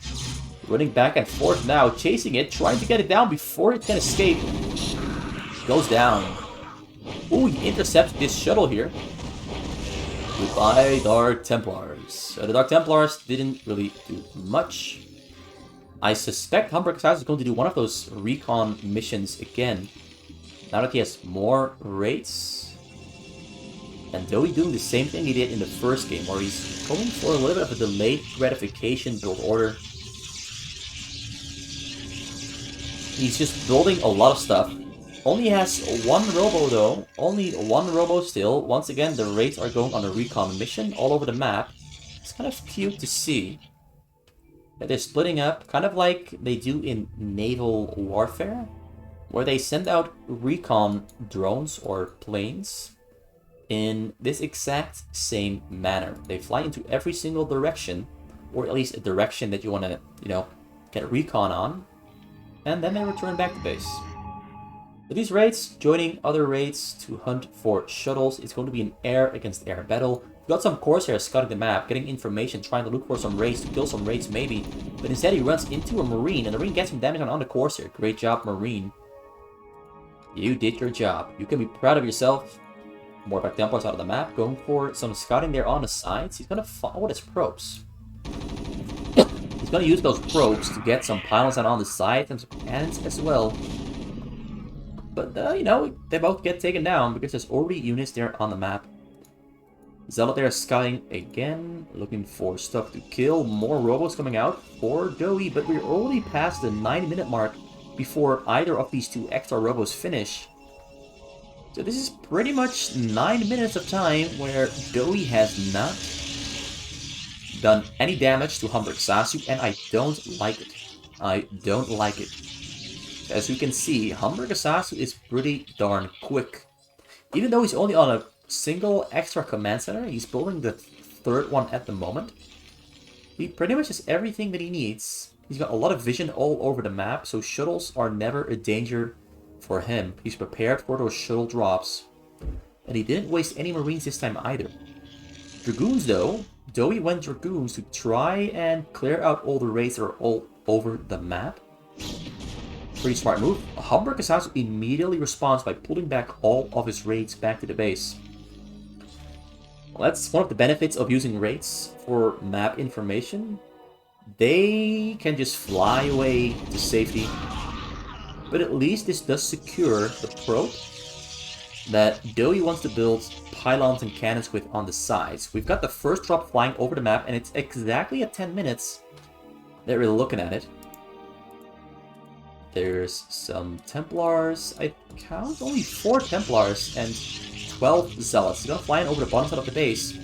Running back and forth now, chasing it, trying to get it down before it can escape. Goes down. Ooh, he intercepts this shuttle here. Goodbye, Dark Templars. The Dark Templars didn't really do much. I suspect HamburgerSasu is going to do one of those recon missions again. Now that he has more raids. And DoE doing the same thing he did in the first game, where he's going for a little bit of a delayed gratification build order. He's just building a lot of stuff. Only has one robo though. Only one robo still. Once again, the raids are going on a recon mission all over the map. It's kind of cute to see that they're splitting up, kind of like they do in naval warfare, where they send out recon drones or planes in this exact same manner. They fly into every single direction, or at least a direction that you want to, get recon on, and then they return back to base. With these raids, joining other raids to hunt for shuttles, it's going to be an air against air battle. We've got some Corsairs scouting the map, getting information, trying to look for some raids, to kill some raids maybe, but instead he runs into a Marine, and the Marine gets some damage on the Corsair. Great job, Marine. You did your job. You can be proud of yourself. More Dark Templars out of the map, going for some scouting there on the sides. He's going to follow his probes. He's going to use those probes to get some pylons out on the side and some cannons as well. But, they both get taken down because there's already units there on the map. Zealot there scouting again, looking for stuff to kill. More robots coming out for DoE, but we're already past the 9-minute mark before either of these two extra robots finish. So this is pretty much 9 minutes of time where DoE has not done any damage to HamburgerSasu, and I don't like it. I don't like it. As you can see, HamburgerSasu is pretty darn quick. Even though he's only on a single extra command center, he's building the third one at the moment. He pretty much has everything that he needs. He's got a lot of vision all over the map, so shuttles are never a danger for him. He's prepared for those shuttle drops. And he didn't waste any Marines this time either. Dragoons though, DoE went Dragoons to try and clear out all the raids that are all over the map. Pretty smart move. HamburgerSasu immediately responds by pulling back all of his raids back to the base. Well, that's one of the benefits of using raids for map information. They can just fly away to safety. But at least this does secure the probe that DoE wants to build pylons and cannons with on the sides. We've got the first drop flying over the map, and it's exactly at 10 minutes that we're looking at it. There's some Templars. I count only 4 Templars and 12 Zealots. He's gonna fly in over the bottom side of the base.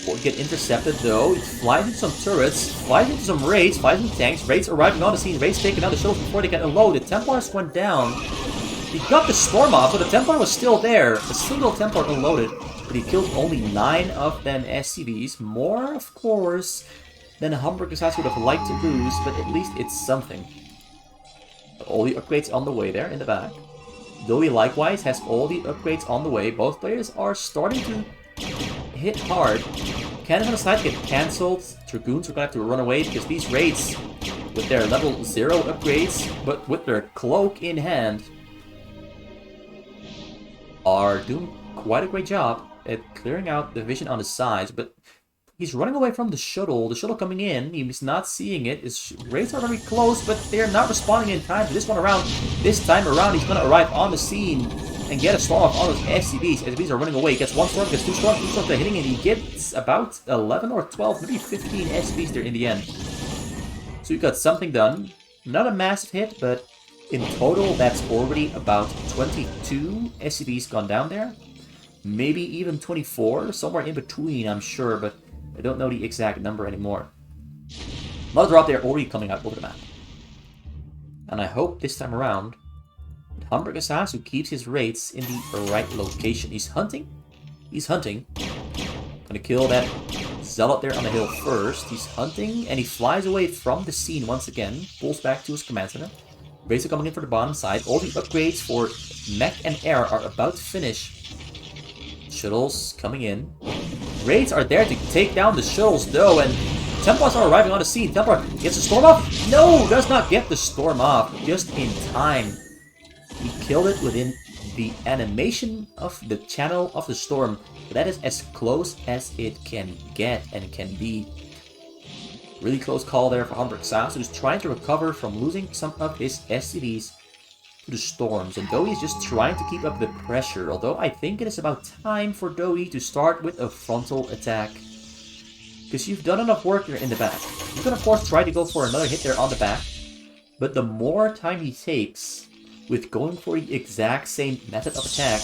Will get intercepted though. He flies into some turrets, flies into some raids, flies into tanks. Raids arriving on the scene. Raids taking out the shuttles before they get unloaded. Templars went down. He got the storm off, but the Templar was still there. A single Templar unloaded, but he killed only 9 of them SCVs. More, of course, than HamburgerSasu would have liked to lose, but at least it's something. All the upgrades on the way there in the back. DoE likewise has all the upgrades on the way. Both players are starting to hit hard. Cannons on the side get cancelled. Dragoons are going to have to run away because these raids, with their level 0 upgrades, but with their cloak in hand, are doing quite a great job at clearing out the vision on the sides. But he's running away from the shuttle coming in. He's not seeing it. His raids are very close, but they're not responding in time to this one around. This time around, he's going to arrive on the scene and get a storm off on those SCVs. SCVs are running away. Gets 1 storm, gets 2 storms, 3 storms, they're hitting, and he gets about 11 or 12, maybe 15 SCVs there in the end. So you got something done. Not a massive hit, but in total, that's already about 22 SCVs gone down there. Maybe even 24, somewhere in between, I'm sure, but I don't know the exact number anymore. Another drop there already coming out over the map. And I hope this time around, HamburgerSasu keeps his raids in the right location. He's hunting. He's hunting. Gonna kill that Zealot there on the hill first. He's hunting, and he flies away from the scene once again. Pulls back to his command center. Raids are coming in for the bottom side. All the upgrades for mech and air are about to finish. Shuttles coming in. Raids are there to take down the shuttles though, and Templars are arriving on the scene. Templar gets the storm off. No, does not get the storm off. Just in time. He killed it within the animation of the channel of the storm. But that is as close as it can get and can be. Really close call there for HamburgerSasu, who's trying to recover from losing some of his SCVs to the storms. And DoE is just trying to keep up the pressure. Although I think it is about time for DoE to start with a frontal attack. Because you've done enough work here in the back. You can of course try to go for another hit there on the back. But the more time he takes with going for the exact same method of attack,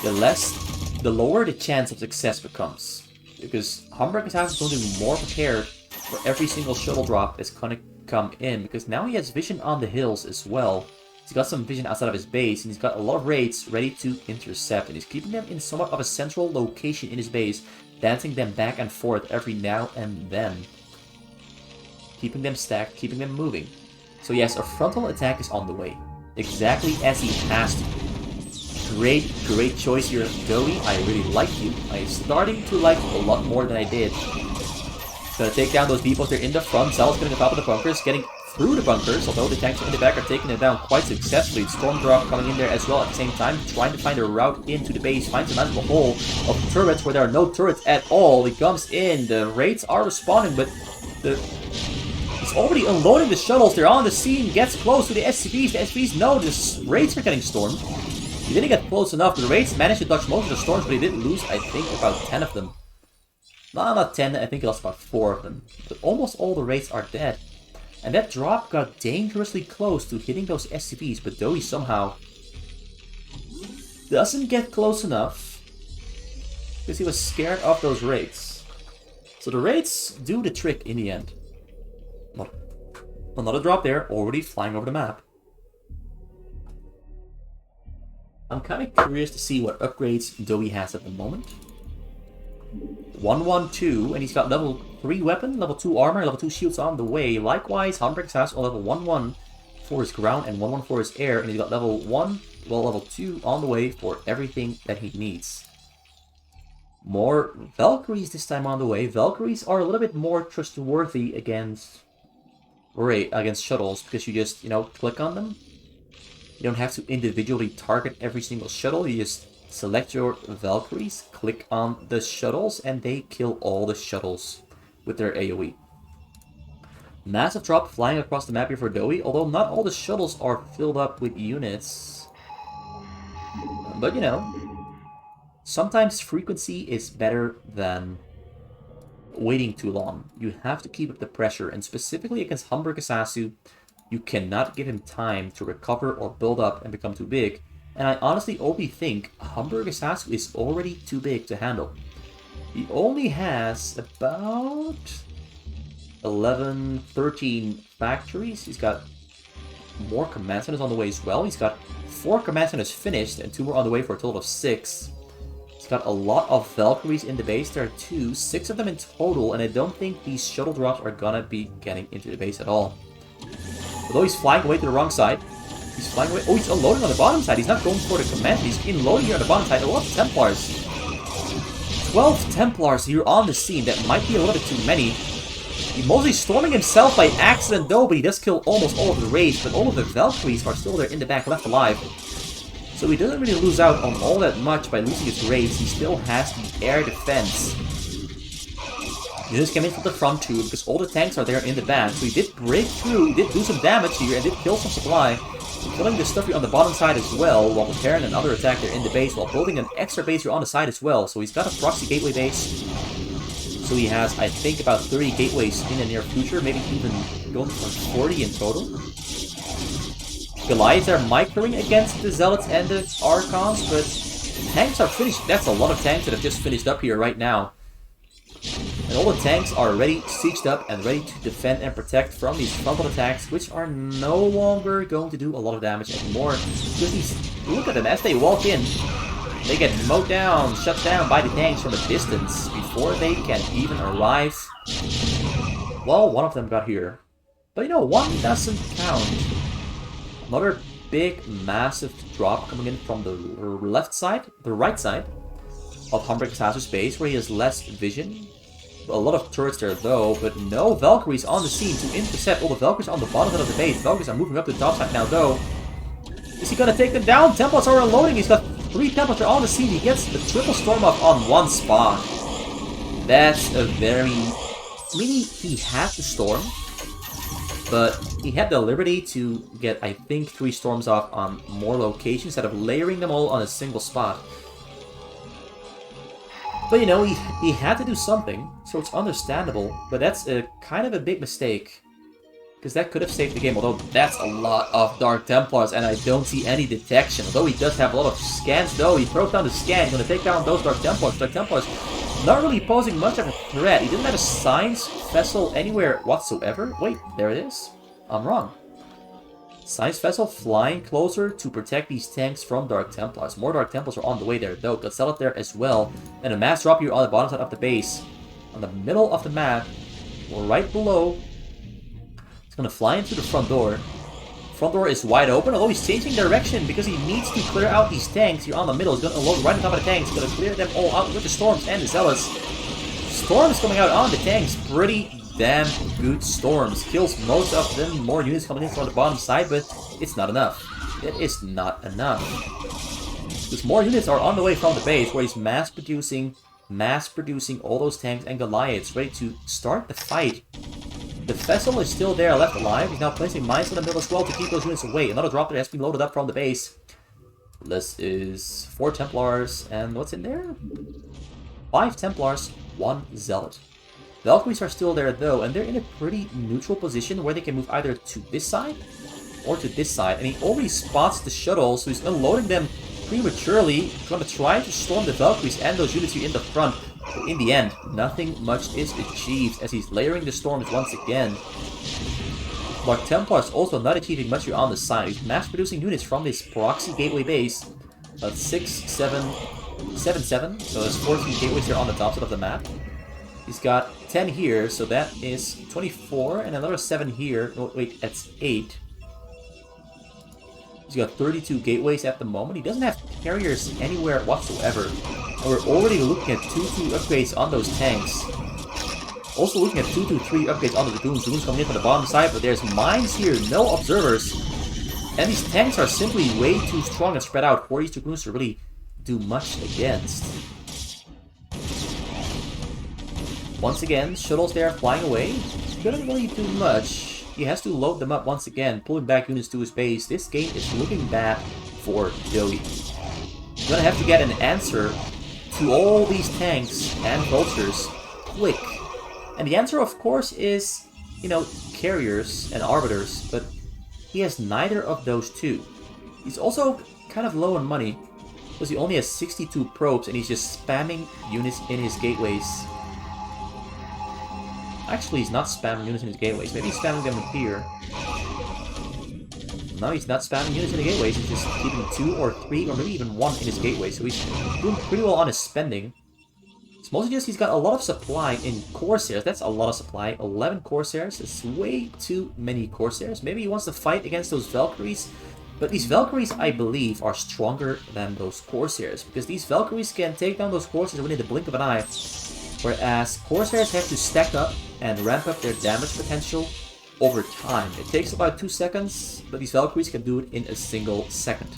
the lower the chance of success becomes. Because HamburgerSasu is going to be more prepared for every single shuttle drop that's going to come in. Because now he has vision on the hills as well. He's got some vision outside of his base, and he's got a lot of raids ready to intercept. And he's keeping them in somewhat of a central location in his base, dancing them back and forth every now and then. Keeping them stacked, keeping them moving. So yes, a frontal attack is on the way. Exactly as he has to. Great choice here, DoE. I really like you. I'm starting to like you a lot more than I did. Gonna take down those depots there in the front. Zealot's getting on top of the bunkers, getting through the bunkers, although the tanks in the back are taking it down quite successfully. Storm Drop coming in there as well at the same time, trying to find a route into the base, finds a nice little hole of turrets where there are no turrets at all. He comes in, the raids are responding, but he's already unloading the shuttles. They're on the scene, gets close to the SCVs. The SCVs know the raids are getting stormed. He didn't get close enough. The raids managed to dodge most of the storms, but he did lose, I think, about 10 of them. No, not 10, I think he lost about 4 of them. But almost all the raids are dead. And that drop got dangerously close to hitting those SCVs, but DoE somehow doesn't get close enough because he was scared of those raids. So the raids do the trick in the end. Another drop there, already flying over the map. I'm kind of curious to see what upgrades DoE has at the moment. 112, and he's got level 3 weapon, level 2 armor, level 2 shields on the way. Likewise, HamburgerSasu on level 1-1 for his ground and 1-1 for his air, and he's got level 1, well, level 2 on the way for everything that he needs. More Valkyries this time on the way. Valkyries are a little bit more trustworthy against shuttles, because you just, click on them. You don't have to individually target every single shuttle, you just select your Valkyries, click on the shuttles, and they kill all the shuttles with their AoE. Massive drop flying across the map here for DoE, although not all the shuttles are filled up with units. But sometimes frequency is better than waiting too long. You have to keep up the pressure, and specifically against HamburgerSasu, you cannot give him time to recover or build up and become too big. And I honestly only think HamburgerSasu is already too big to handle. He only has about 11, 13 factories. He's got more command centers on the way as well. He's got 4 command centers finished and 2 more on the way for a total of 6. He's got a lot of Valkyries in the base. There are 6 of them in total, and I don't think these shuttle drops are gonna be getting into the base at all. Although he's flying away to the wrong side. He's flying away. Oh, he's unloading on the bottom side. He's not going for the command. He's unloading here on the bottom side. A lot of Templars. 12 Templars here on the scene. That might be a little bit too many. He's mostly storming himself by accident though, but he does kill almost all of the raids. But all of the Valkyries are still there in the back, left alive. So he doesn't really lose out on all that much by losing his raids. He still has the air defense. He just came in from the front too, because all the tanks are there in the back. So he did break through, he did do some damage here, and did kill some supply. Killing the stuff here on the bottom side as well, while preparing another attack there in the base, while building an extra base here on the side as well. So he's got a proxy gateway base. So he has, I think, about 30 gateways in the near future, maybe even going for 40 in total. Goliaths are microing against the Zealots and the Archons, but tanks are finished. That's a lot of tanks that have just finished up here right now. And all the tanks are ready, sieged up, and ready to defend and protect from these frontal attacks, which are no longer going to do a lot of damage anymore. Because look at them, as they walk in, They get mowed down, shut down by the tanks from a distance before they can even arrive. Well, one of them got here. But you know, one doesn't count. Another big, massive drop coming in from the left side, the right side of HamburgerSasu's base, where he has less vision. A lot of turrets there though, but no Valkyries on the scene to intercept. All the Valkyries on the bottom side of the base. Valkyries are moving up to the top side now though. Is he gonna take them down? Templars are unloading. He's got 3 Templars on the scene. He gets the triple storm off on one spot. That's a very... I mean, he had the storm, but he had the liberty to get, I think, 3 storms off on more locations instead of layering them all on a single spot. But you know, he had to do something, so it's understandable, but that's a kind of a big mistake. Because that could have saved the game, although that's a lot of Dark Templars, and I don't see any detection. Although he does have a lot of scans, though, he broke down the scan, he's going to take down those Dark Templars. Dark Templars not really posing much of a threat. He didn't have a science vessel anywhere whatsoever. Wait, there it is. I'm wrong. Science vessel flying closer to protect these tanks from Dark Templars. More Dark Templars are on the way there, though. Got settled there as well. And a mass drop here on the bottom side of the base. On the middle of the map, right below. It's going to fly into the front door. Front door is wide open, although he's changing direction because he needs to clear out these tanks here on the middle. He's going to unload right on top of the tanks. He's going to clear them all out with the Storms and the Zealots. Storms coming out on the tanks. Pretty damn good Storms. Kills most of them. More units coming in from the bottom side, but it's not enough. It is not enough. Because more units are on the way from the base where he's mass producing all those tanks and Goliaths ready to start the fight. The vessel is still there, left alive. He's now placing mines in the middle as well to keep those units away. Another drop that has been loaded up from the base. This is 4 Templars, and what's in there? 5 Templars, 1 Zealot. Valkyries are still there though, and they're in a pretty neutral position where they can move either to this side or to this side. And he already spots the shuttles, so he's unloading them prematurely. He's going to try to storm the Valkyries and those units here in the front. But in the end, nothing much is achieved as he's layering the storms once again. Dark Templars also not achieving much here on the side. He's mass producing units from this proxy gateway base. 6, 7, 7. So there's 14 gateways here on the top side of the map. He's got 10 here, so that is 24, and another 7 here. Oh, wait, that's 8. He's got 32 gateways at the moment. He doesn't have carriers anywhere whatsoever. And we're already looking at 2-2 upgrades on those tanks. Also looking at 2-3 upgrades on the Dragoons. Dragoons coming in from the bottom side, but there's mines here, no observers. And these tanks are simply way too strong and spread out for these Dragoons to really do much against. Once again, shuttles there flying away. Couldn't really do much. He has to load them up once again, pulling back units to his base. This game is looking bad for DoE. You're gonna have to get an answer to all these tanks and vultures quick. And the answer, of course, is, you know, carriers and arbiters, but he has neither of those two. He's also kind of low on money, because he only has 62 probes and he's just spamming units in his gateways. Actually, he's not spamming units in his gateways. Maybe he's spamming them here. No, he's not spamming units in the gateways. He's just keeping 2 or 3 or maybe even 1 in his gateway. So he's doing pretty well on his spending. It's mostly just he's got a lot of supply in Corsairs. That's a lot of supply. 11 Corsairs. It's way too many Corsairs. Maybe he wants to fight against those Valkyries. But these Valkyries, I believe, are stronger than those Corsairs. Because these Valkyries can take down those Corsairs within the blink of an eye. Whereas Corsairs have to stack up and ramp up their damage potential over time. It takes about 2 seconds, but these Valkyries can do it in a single second.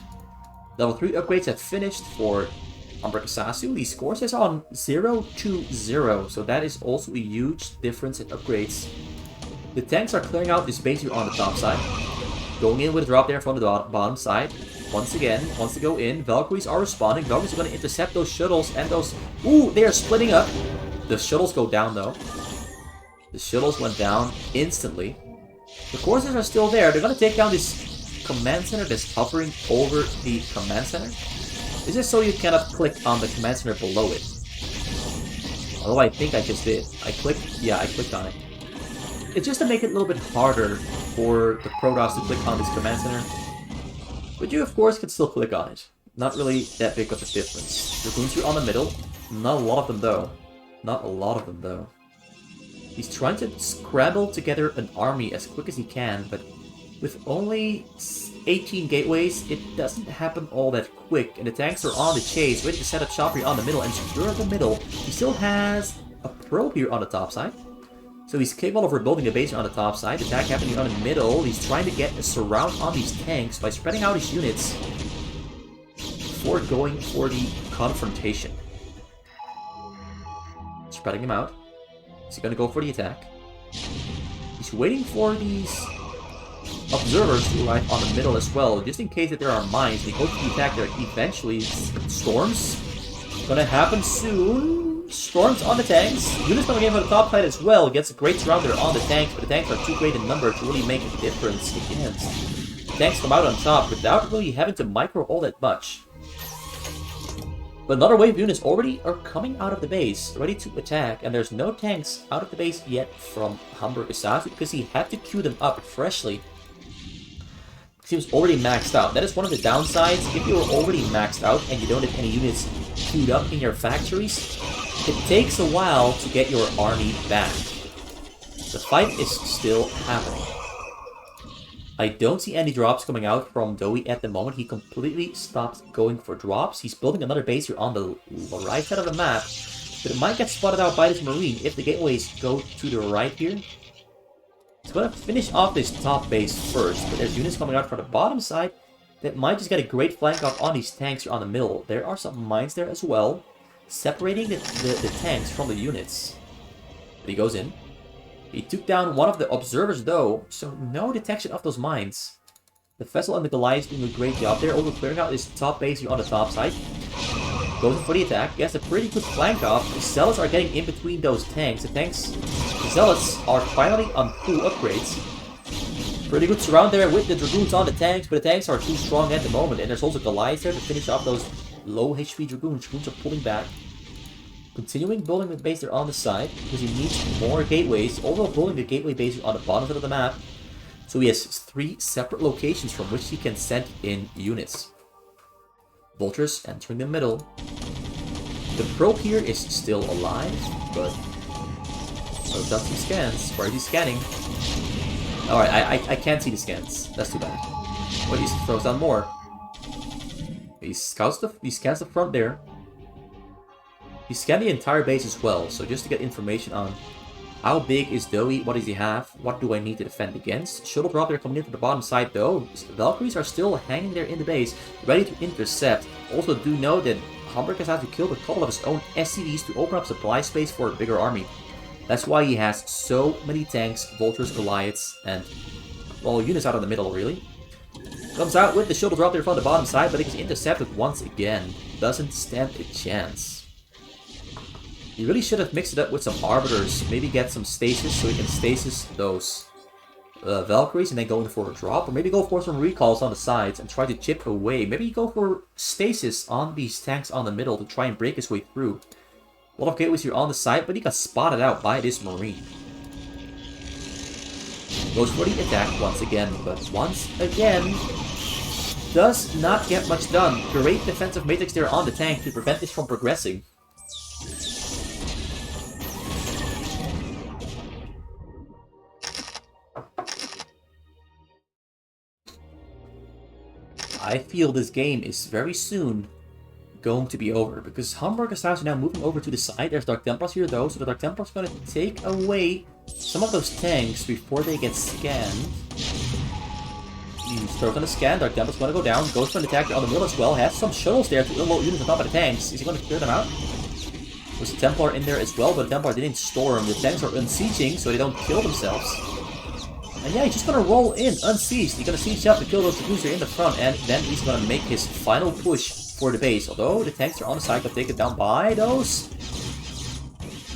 Level 3 upgrades have finished for HamburgerSasu. These Corsairs are on 0-0, so that is also a huge difference in upgrades. The tanks are clearing out this base here on the top side. Going in with a drop there from the bottom side. Once again, wants to go in. Valkyries are responding. Valkyries are going to intercept those shuttles and those... Ooh, they are splitting up. The shuttles go down, though. The shuttles went down instantly. The Corsairs are still there. They're going to take down this command center that's hovering over the command center. Is this so you cannot click on the command center below it? Although I think I just did. I clicked on it. It's just to make it a little bit harder for the Protoss to click on this command center. But you, of course, can still click on it. Not really that big of a difference. Dragoons are on the middle. Not a lot of them though. Not a lot of them though. He's trying to scramble together an army as quick as he can, but with only 18 gateways, it doesn't happen all that quick, and the tanks are on the chase, ready to set up shop here on the middle and secure the middle. He still has a probe here on the top side, so he's capable of rebuilding a base on the top side. Attack happening on the middle. He's trying to get a surround on these tanks by spreading out his units before going for the confrontation. Spreading him out. Is he going to go for the attack? He's waiting for these observers to arrive on the middle as well, just in case that there are mines. He hopes to attack there eventually. Storms. Gonna happen soon. Storms on the tanks. Units coming in from the top side as well. Gets a great surround there on the tanks, but the tanks are too great in number to really make a difference against. The tanks come out on top without really having to micro all that much. But another wave of units already are coming out of the base, ready to attack, and there's no tanks out of the base yet from HamburgerSasu because he had to queue them up freshly. He was already maxed out. That is one of the downsides. If you're already maxed out and you don't have any units queued up in your factories, it takes a while to get your army back. The fight is still happening. I don't see any drops coming out from DoE at the moment. He completely stopped going for drops. He's building another base here on the right side of the map, but it might get spotted out by this marine if the gateways go to the right here. He's going to finish off this top base first, but there's units coming out from the bottom side that might just get a great flank off on these tanks here on the middle. There are some mines there as well, separating the tanks from the units. But he goes in. He took down one of the observers though, so no detection of those mines. The vessel and the Goliath doing a great job there, over clearing out this top base here on the top side. Goes in for the attack. He has a pretty good flank off. The Zealots are getting in between those tanks. The Zealots are finally on full upgrades. Pretty good surround there with the Dragoons on the tanks, but the tanks are too strong at the moment. And there's also Goliaths there to finish off those low HP Dragoons. Dragoons are pulling back. Continuing building the base there on the side, because he needs more gateways, although building the gateway base on the bottom side of the map. So he has 3 separate locations from which he can send in units. Vultures entering the middle. The probe here is still alive, but throws out some scans. Where is he scanning? Alright, I can't see the scans. That's too bad. But he throws down more. He scans the front there. He scanned the entire base as well, so just to get information on how big is DoE, what does he have, what do I need to defend against. Shuttle drop there coming in from the bottom side though. Valkyries are still hanging there in the base, ready to intercept. Also do know that HamburgerSasu killed a couple of his own SCVs to open up supply space for a bigger army. That's why he has so many tanks, vultures, Goliaths, and, well, units out in the middle really. Comes out with the shuttle drop there from the bottom side, but it is intercepted once again. Doesn't stand a chance. He really should have mixed it up with some Arbiters. Maybe get some stasis so he can stasis those Valkyries and then go in for a drop. Or maybe go for some recalls on the sides and try to chip away. Maybe go for stasis on these tanks on the middle to try and break his way through. A lot of gateways here on the side, but he got spotted out by this Marine. Goes for the attack once again, but once again does not get much done. Great defensive matrix there on the tank to prevent this from progressing. I feel this game is very soon going to be over, because HamburgerSasu now moving over to the side. There's Dark Templars here though, so the Dark Templars going to take away some of those tanks before they get scanned. He throws on a scan, Dark Templars going to go down, goes for an attack on the middle as well, has some shuttles there to unload units on top of the tanks. Is he going to clear them out? There's a Templar in there as well, but the Templar didn't storm. The tanks are unsieging, so they don't kill themselves. And yeah, he's just gonna roll in, unsieged. He's gonna siege up to kill those Dragoons here in the front, and then he's gonna make his final push for the base. Although the tanks are on the side, got taken down by those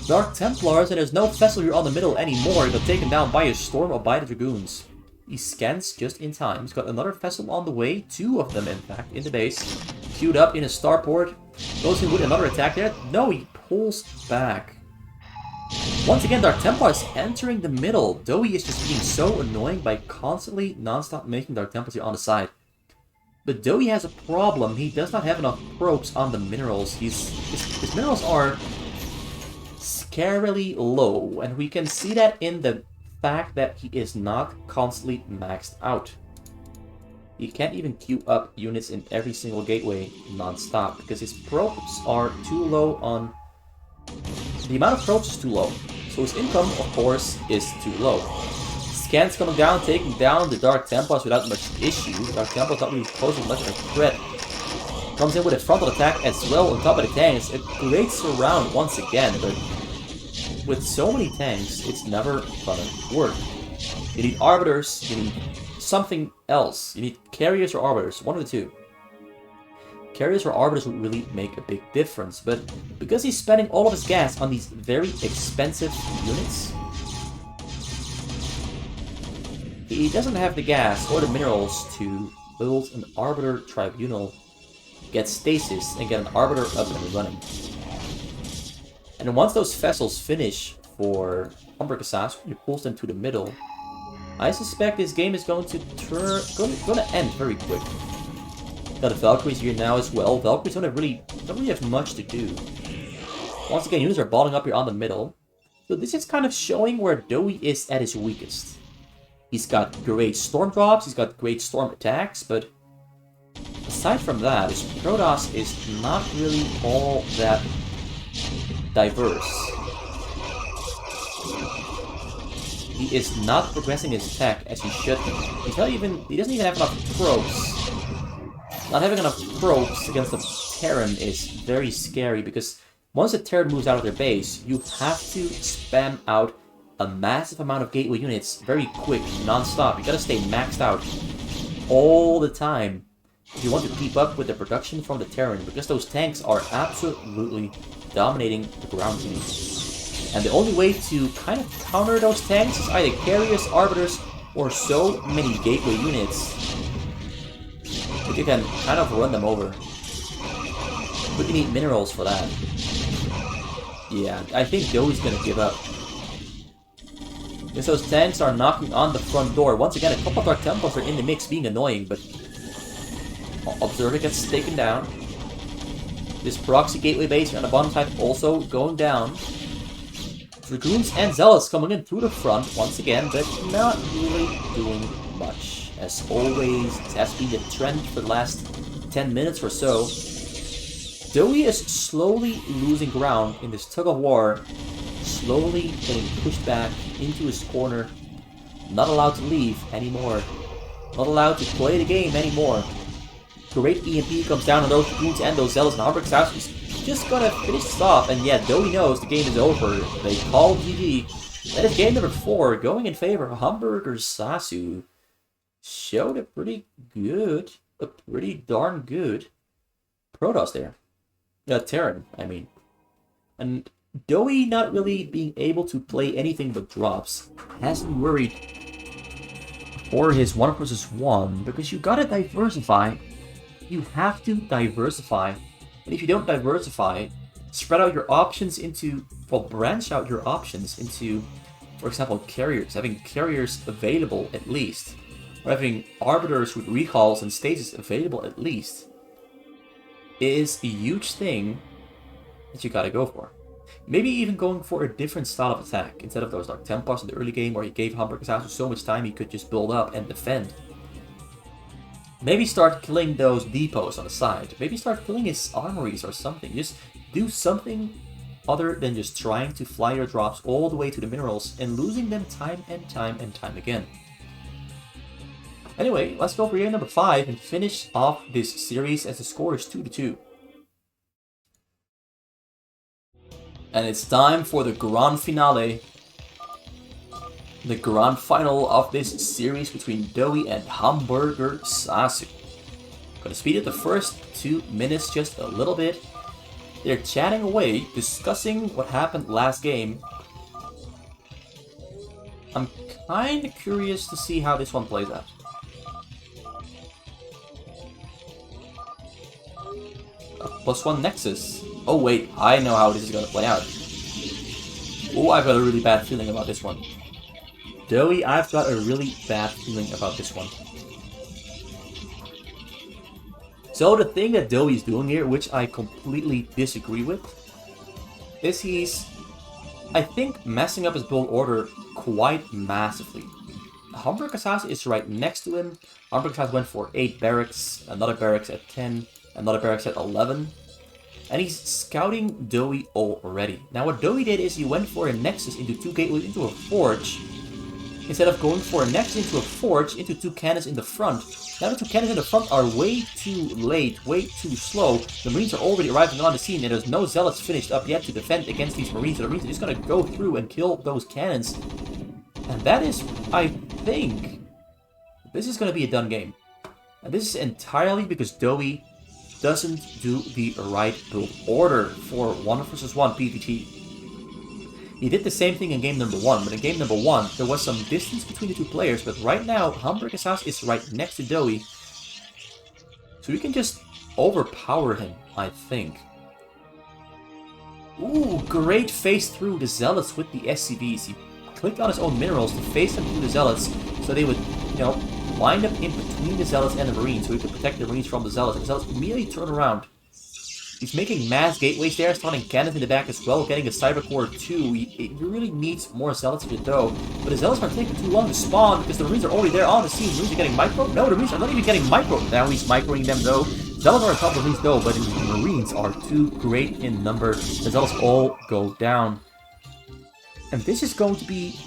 Dark Templars, and there's no vessel here on the middle anymore. He got taken down by a storm or by the Dragoons. He scans just in time. He's got another vessel on the way, 2 of them in fact, in the base. Queued up in a starport. Goes in with another attack there. No, he pulls back. Once again, Dark Templars entering the middle. DoE is just being so annoying by constantly non-stop making Dark Templars here on the side. But DoE has a problem. He does not have enough probes on the minerals. His minerals are scarily low, and we can see that in the fact that he is not constantly maxed out. He can't even queue up units in every single gateway non-stop because his probes are too low on... The amount of probes is too low, so his income, of course, is too low. Scans coming down, taking down the Dark Templars without much issue. Dark Templars not really posing much of a threat. Comes in with a frontal attack as well on top of the tanks. It creates a round once again, but with so many tanks, it's never gonna work. You need Arbiters, you need something else. You need Carriers or Arbiters, one of the two. Carriers or Arbiters would really make a big difference, but because he's spending all of his gas on these very expensive units, he doesn't have the gas or the minerals to build an Arbiter Tribunal, get stasis, and get an Arbiter up and running. And once those vessels finish for HamburgerSasu, he pulls them to the middle. I suspect this game is going to end very quick. Got the Valkyries here now as well. Valkyries don't really have much to do. Once again, units are balling up here on the middle. So this is kind of showing where DoE is at his weakest. He's got great storm drops, he's got great storm attacks, but aside from that, his Protoss is not really all that diverse. He is not progressing his tech as he should be. He doesn't even have enough probes. Not having enough probes against the Terran is very scary because once the Terran moves out of their base, you have to spam out a massive amount of gateway units very quick, non-stop. You gotta stay maxed out all the time if you want to keep up with the production from the Terran, because those tanks are absolutely dominating the ground game. And the only way to kind of counter those tanks is either Carriers, Arbiters, or so many gateway units that you can kind of run them over. But you need minerals for that. Yeah, I think DoE's gonna give up. Because those tanks are knocking on the front door. Once again, a couple of Dark Templars are in the mix, being annoying, but Observer gets taken down. This proxy gateway base on the bottom side also going down. Dragoons and Zealots coming in through the front once again, but not really doing much. As always, it has been the trend for the last 10 minutes or so. DoE is slowly losing ground in this tug of war. Slowly getting pushed back into his corner. Not allowed to leave anymore. Not allowed to play the game anymore. Great EMP comes down on those Dragoons and those Zealots, and HamburgerSasu is just gonna finish this off. And yeah, DoE knows the game is over. They call GG. That is game number 4, going in favor of HamburgerSasu. Showed a pretty darn good Protoss there. Terran, I mean. And DoE not really being able to play anything but drops has me worried for his 1 versus 1, because you gotta diversify. You have to diversify. And if you don't diversify, spread out your options into, well, branch out your options into, for example, Carriers. Having Carriers available at least. Or having Arbiters with recalls and stages available at least is a huge thing that you gotta go for. Maybe even going for a different style of attack, instead of those Dark Templars in the early game where he gave HamburgerSasu so much time he could just build up and defend. Maybe start killing those depots on the side. Maybe start killing his armories or something. Just do something other than just trying to fly your drops all the way to the minerals and losing them time and time again. Anyway, let's go for game number 5 and finish off this series as the score is 2-2. And it's time for the grand finale. The grand final of this series between DoE and HamburgerSasu. Gonna speed up the first 2 minutes just a little bit. They're chatting away, discussing what happened last game. I'm kinda curious to see how this one plays out. +1 Nexus. Oh wait, I know how this is gonna play out. Oh, I've got a really bad feeling about this one. DoE, I've got a really bad feeling about this one. So the thing that DoE is doing here, which I completely disagree with, is he's, I think, messing up his build order quite massively. HamburgerSasu is right next to him. HamburgerSasu went for 8 barracks, another barracks at 10, another barracks at 11. And he's scouting DoE already. Now what DoE did is he went for a nexus into 2 gateways into a forge, instead of going for a nexus into a forge into 2 cannons in the front. Now the 2 cannons in the front are way too late, way too slow. The Marines are already arriving on the scene and there's no zealots finished up yet to defend against these Marines. So the Marines are just going to go through and kill those cannons. And that is, I think, this is going to be a done game. And this is entirely because DoE doesn't do the right build order for 1 vs 1 PvP. He did the same thing in game number 1, but in game number 1 there was some distance between the 2 players, but right now HamburgerSasu is right next to DoE. So we can just overpower him, I think. Ooh, great phase through the Zealots with the SCVs. He clicked on his own minerals to phase them through the Zealots, so they would, you know, wind up in between the Zealots and the Marines, so he could protect the Marines from the Zealots. And the Zealots immediately turn around. He's making mass gateways there, starting cannons in the back as well, getting a Cyber Core too. He really needs more Zealots to though. But the Zealots are taking too long to spawn because the Marines are already there on the scene. The Marines are getting micro. No, the Marines are not even getting micro. Now he's microing them though. Zealots are on top of the Marines though, but the Marines are too great in number. The Zealots all go down. And this is going to be...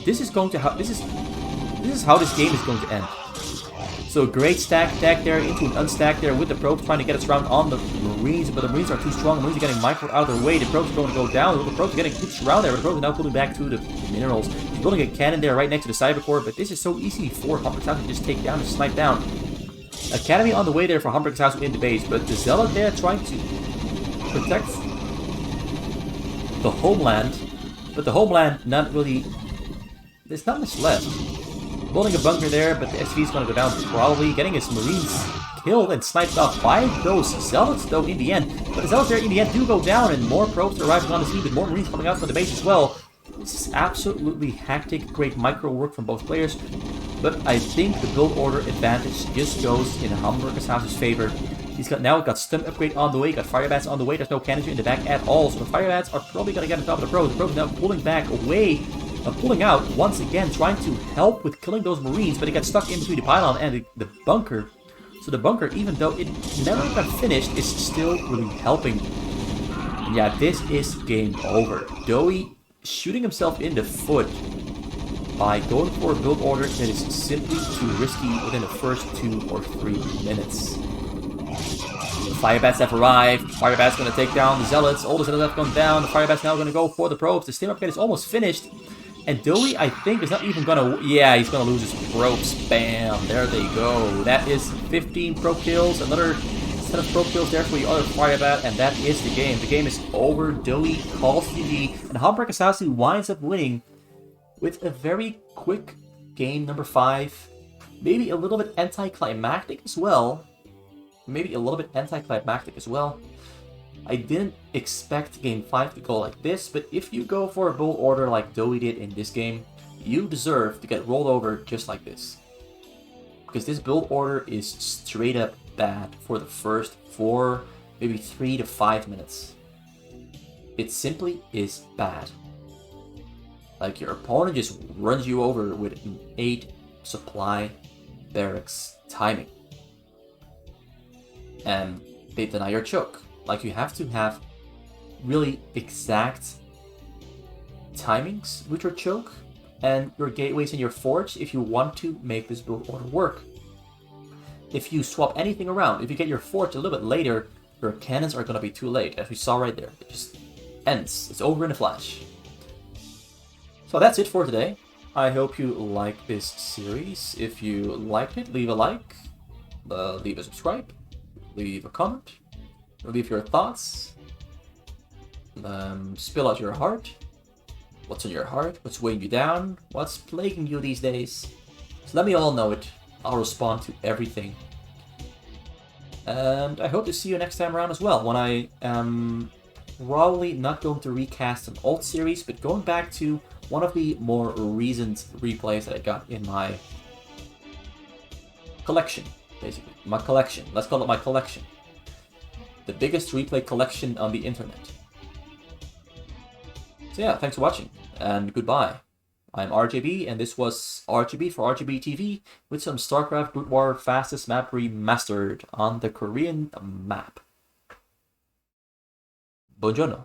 This is how this game is going to end. So great stack attack there into an unstack there with the probes trying to get us around on the Marines, but the Marines are too strong. The Marines are getting micro out of their way. The probes are going to go down. The probes are getting pushed around there, but the probes are now pulling back to the minerals. He's building a cannon there right next to the Cyber Core, but this is so easy for HamburgerSasu to just take down and snipe down. Academy on the way there for HamburgerSasu in the base, but the Zealot there trying to protect the homeland, but the homeland not really... There's not much left. Building a bunker there, but the SV is going to go down probably, getting his Marines killed and sniped off by those Zealots though in the end. But the Zealots there in the end do go down, and more probes are arriving on the scene with more Marines coming out from the base as well. This is absolutely hectic, great micro work from both players, but I think the build order advantage just goes in HamburgerSasu's favor. He's got stun upgrade on the way, got fire bats on the way, there's no cannons in the back at all, so the fire bats are probably going to get on top of the probes. The probes now pulling back away. Pulling out once again, trying to help with killing those Marines, but it got stuck in between the pylon and the bunker. So the bunker, even though it never got finished, is still really helping. And yeah, this is game over. DoE shooting himself in the foot by going for a build order that is simply too risky within the first 2 or 3 minutes. The fire bats have arrived. The fire bats going to take down the Zealots. All the Zealots have gone down. The fire bats now going to go for the probes. The stim upgrade is almost finished. And DoE, I think, is not even gonna... Yeah, he's gonna lose his probes. Bam! There they go. That is 15 probe kills. Another set of probe kills there for the other fire bat. And that is the game. The game is over. DoE calls GG. And HamburgerSasu winds up winning with a very quick game number 5. Maybe a little bit anticlimactic as well. I didn't expect game 5 to go like this, but if you go for a build order like DoE did in this game, you deserve to get rolled over just like this. Because this build order is straight up bad for the first 4, maybe 3 to 5 minutes. It simply is bad. Like, your opponent just runs you over with an 8 supply barracks timing. And they deny your choke. Like, you have to have really exact timings with your choke and your gateways and your forge if you want to make this build order work. If you swap anything around, if you get your forge a little bit later, your cannons are going to be too late, as we saw right there. It just ends. It's over in a flash. So that's it for today. I hope you like this series. If you liked it, leave a like, leave a subscribe, leave a comment. Leave your thoughts. Spill out your heart. What's on your heart? What's weighing you down? What's plaguing you these days? So let me all know it. I'll respond to everything. And I hope to see you next time around as well, when I am probably not going to recast an old series, but going back to one of the more recent replays that I got in my collection. basically. My collection. Let's call it my collection. The biggest replay collection on the internet. So yeah, thanks for watching, and goodbye. I'm RJB, and this was RGB for RGB TV with some Starcraft Brood War fastest map remastered on the Korean map. Buongiorno.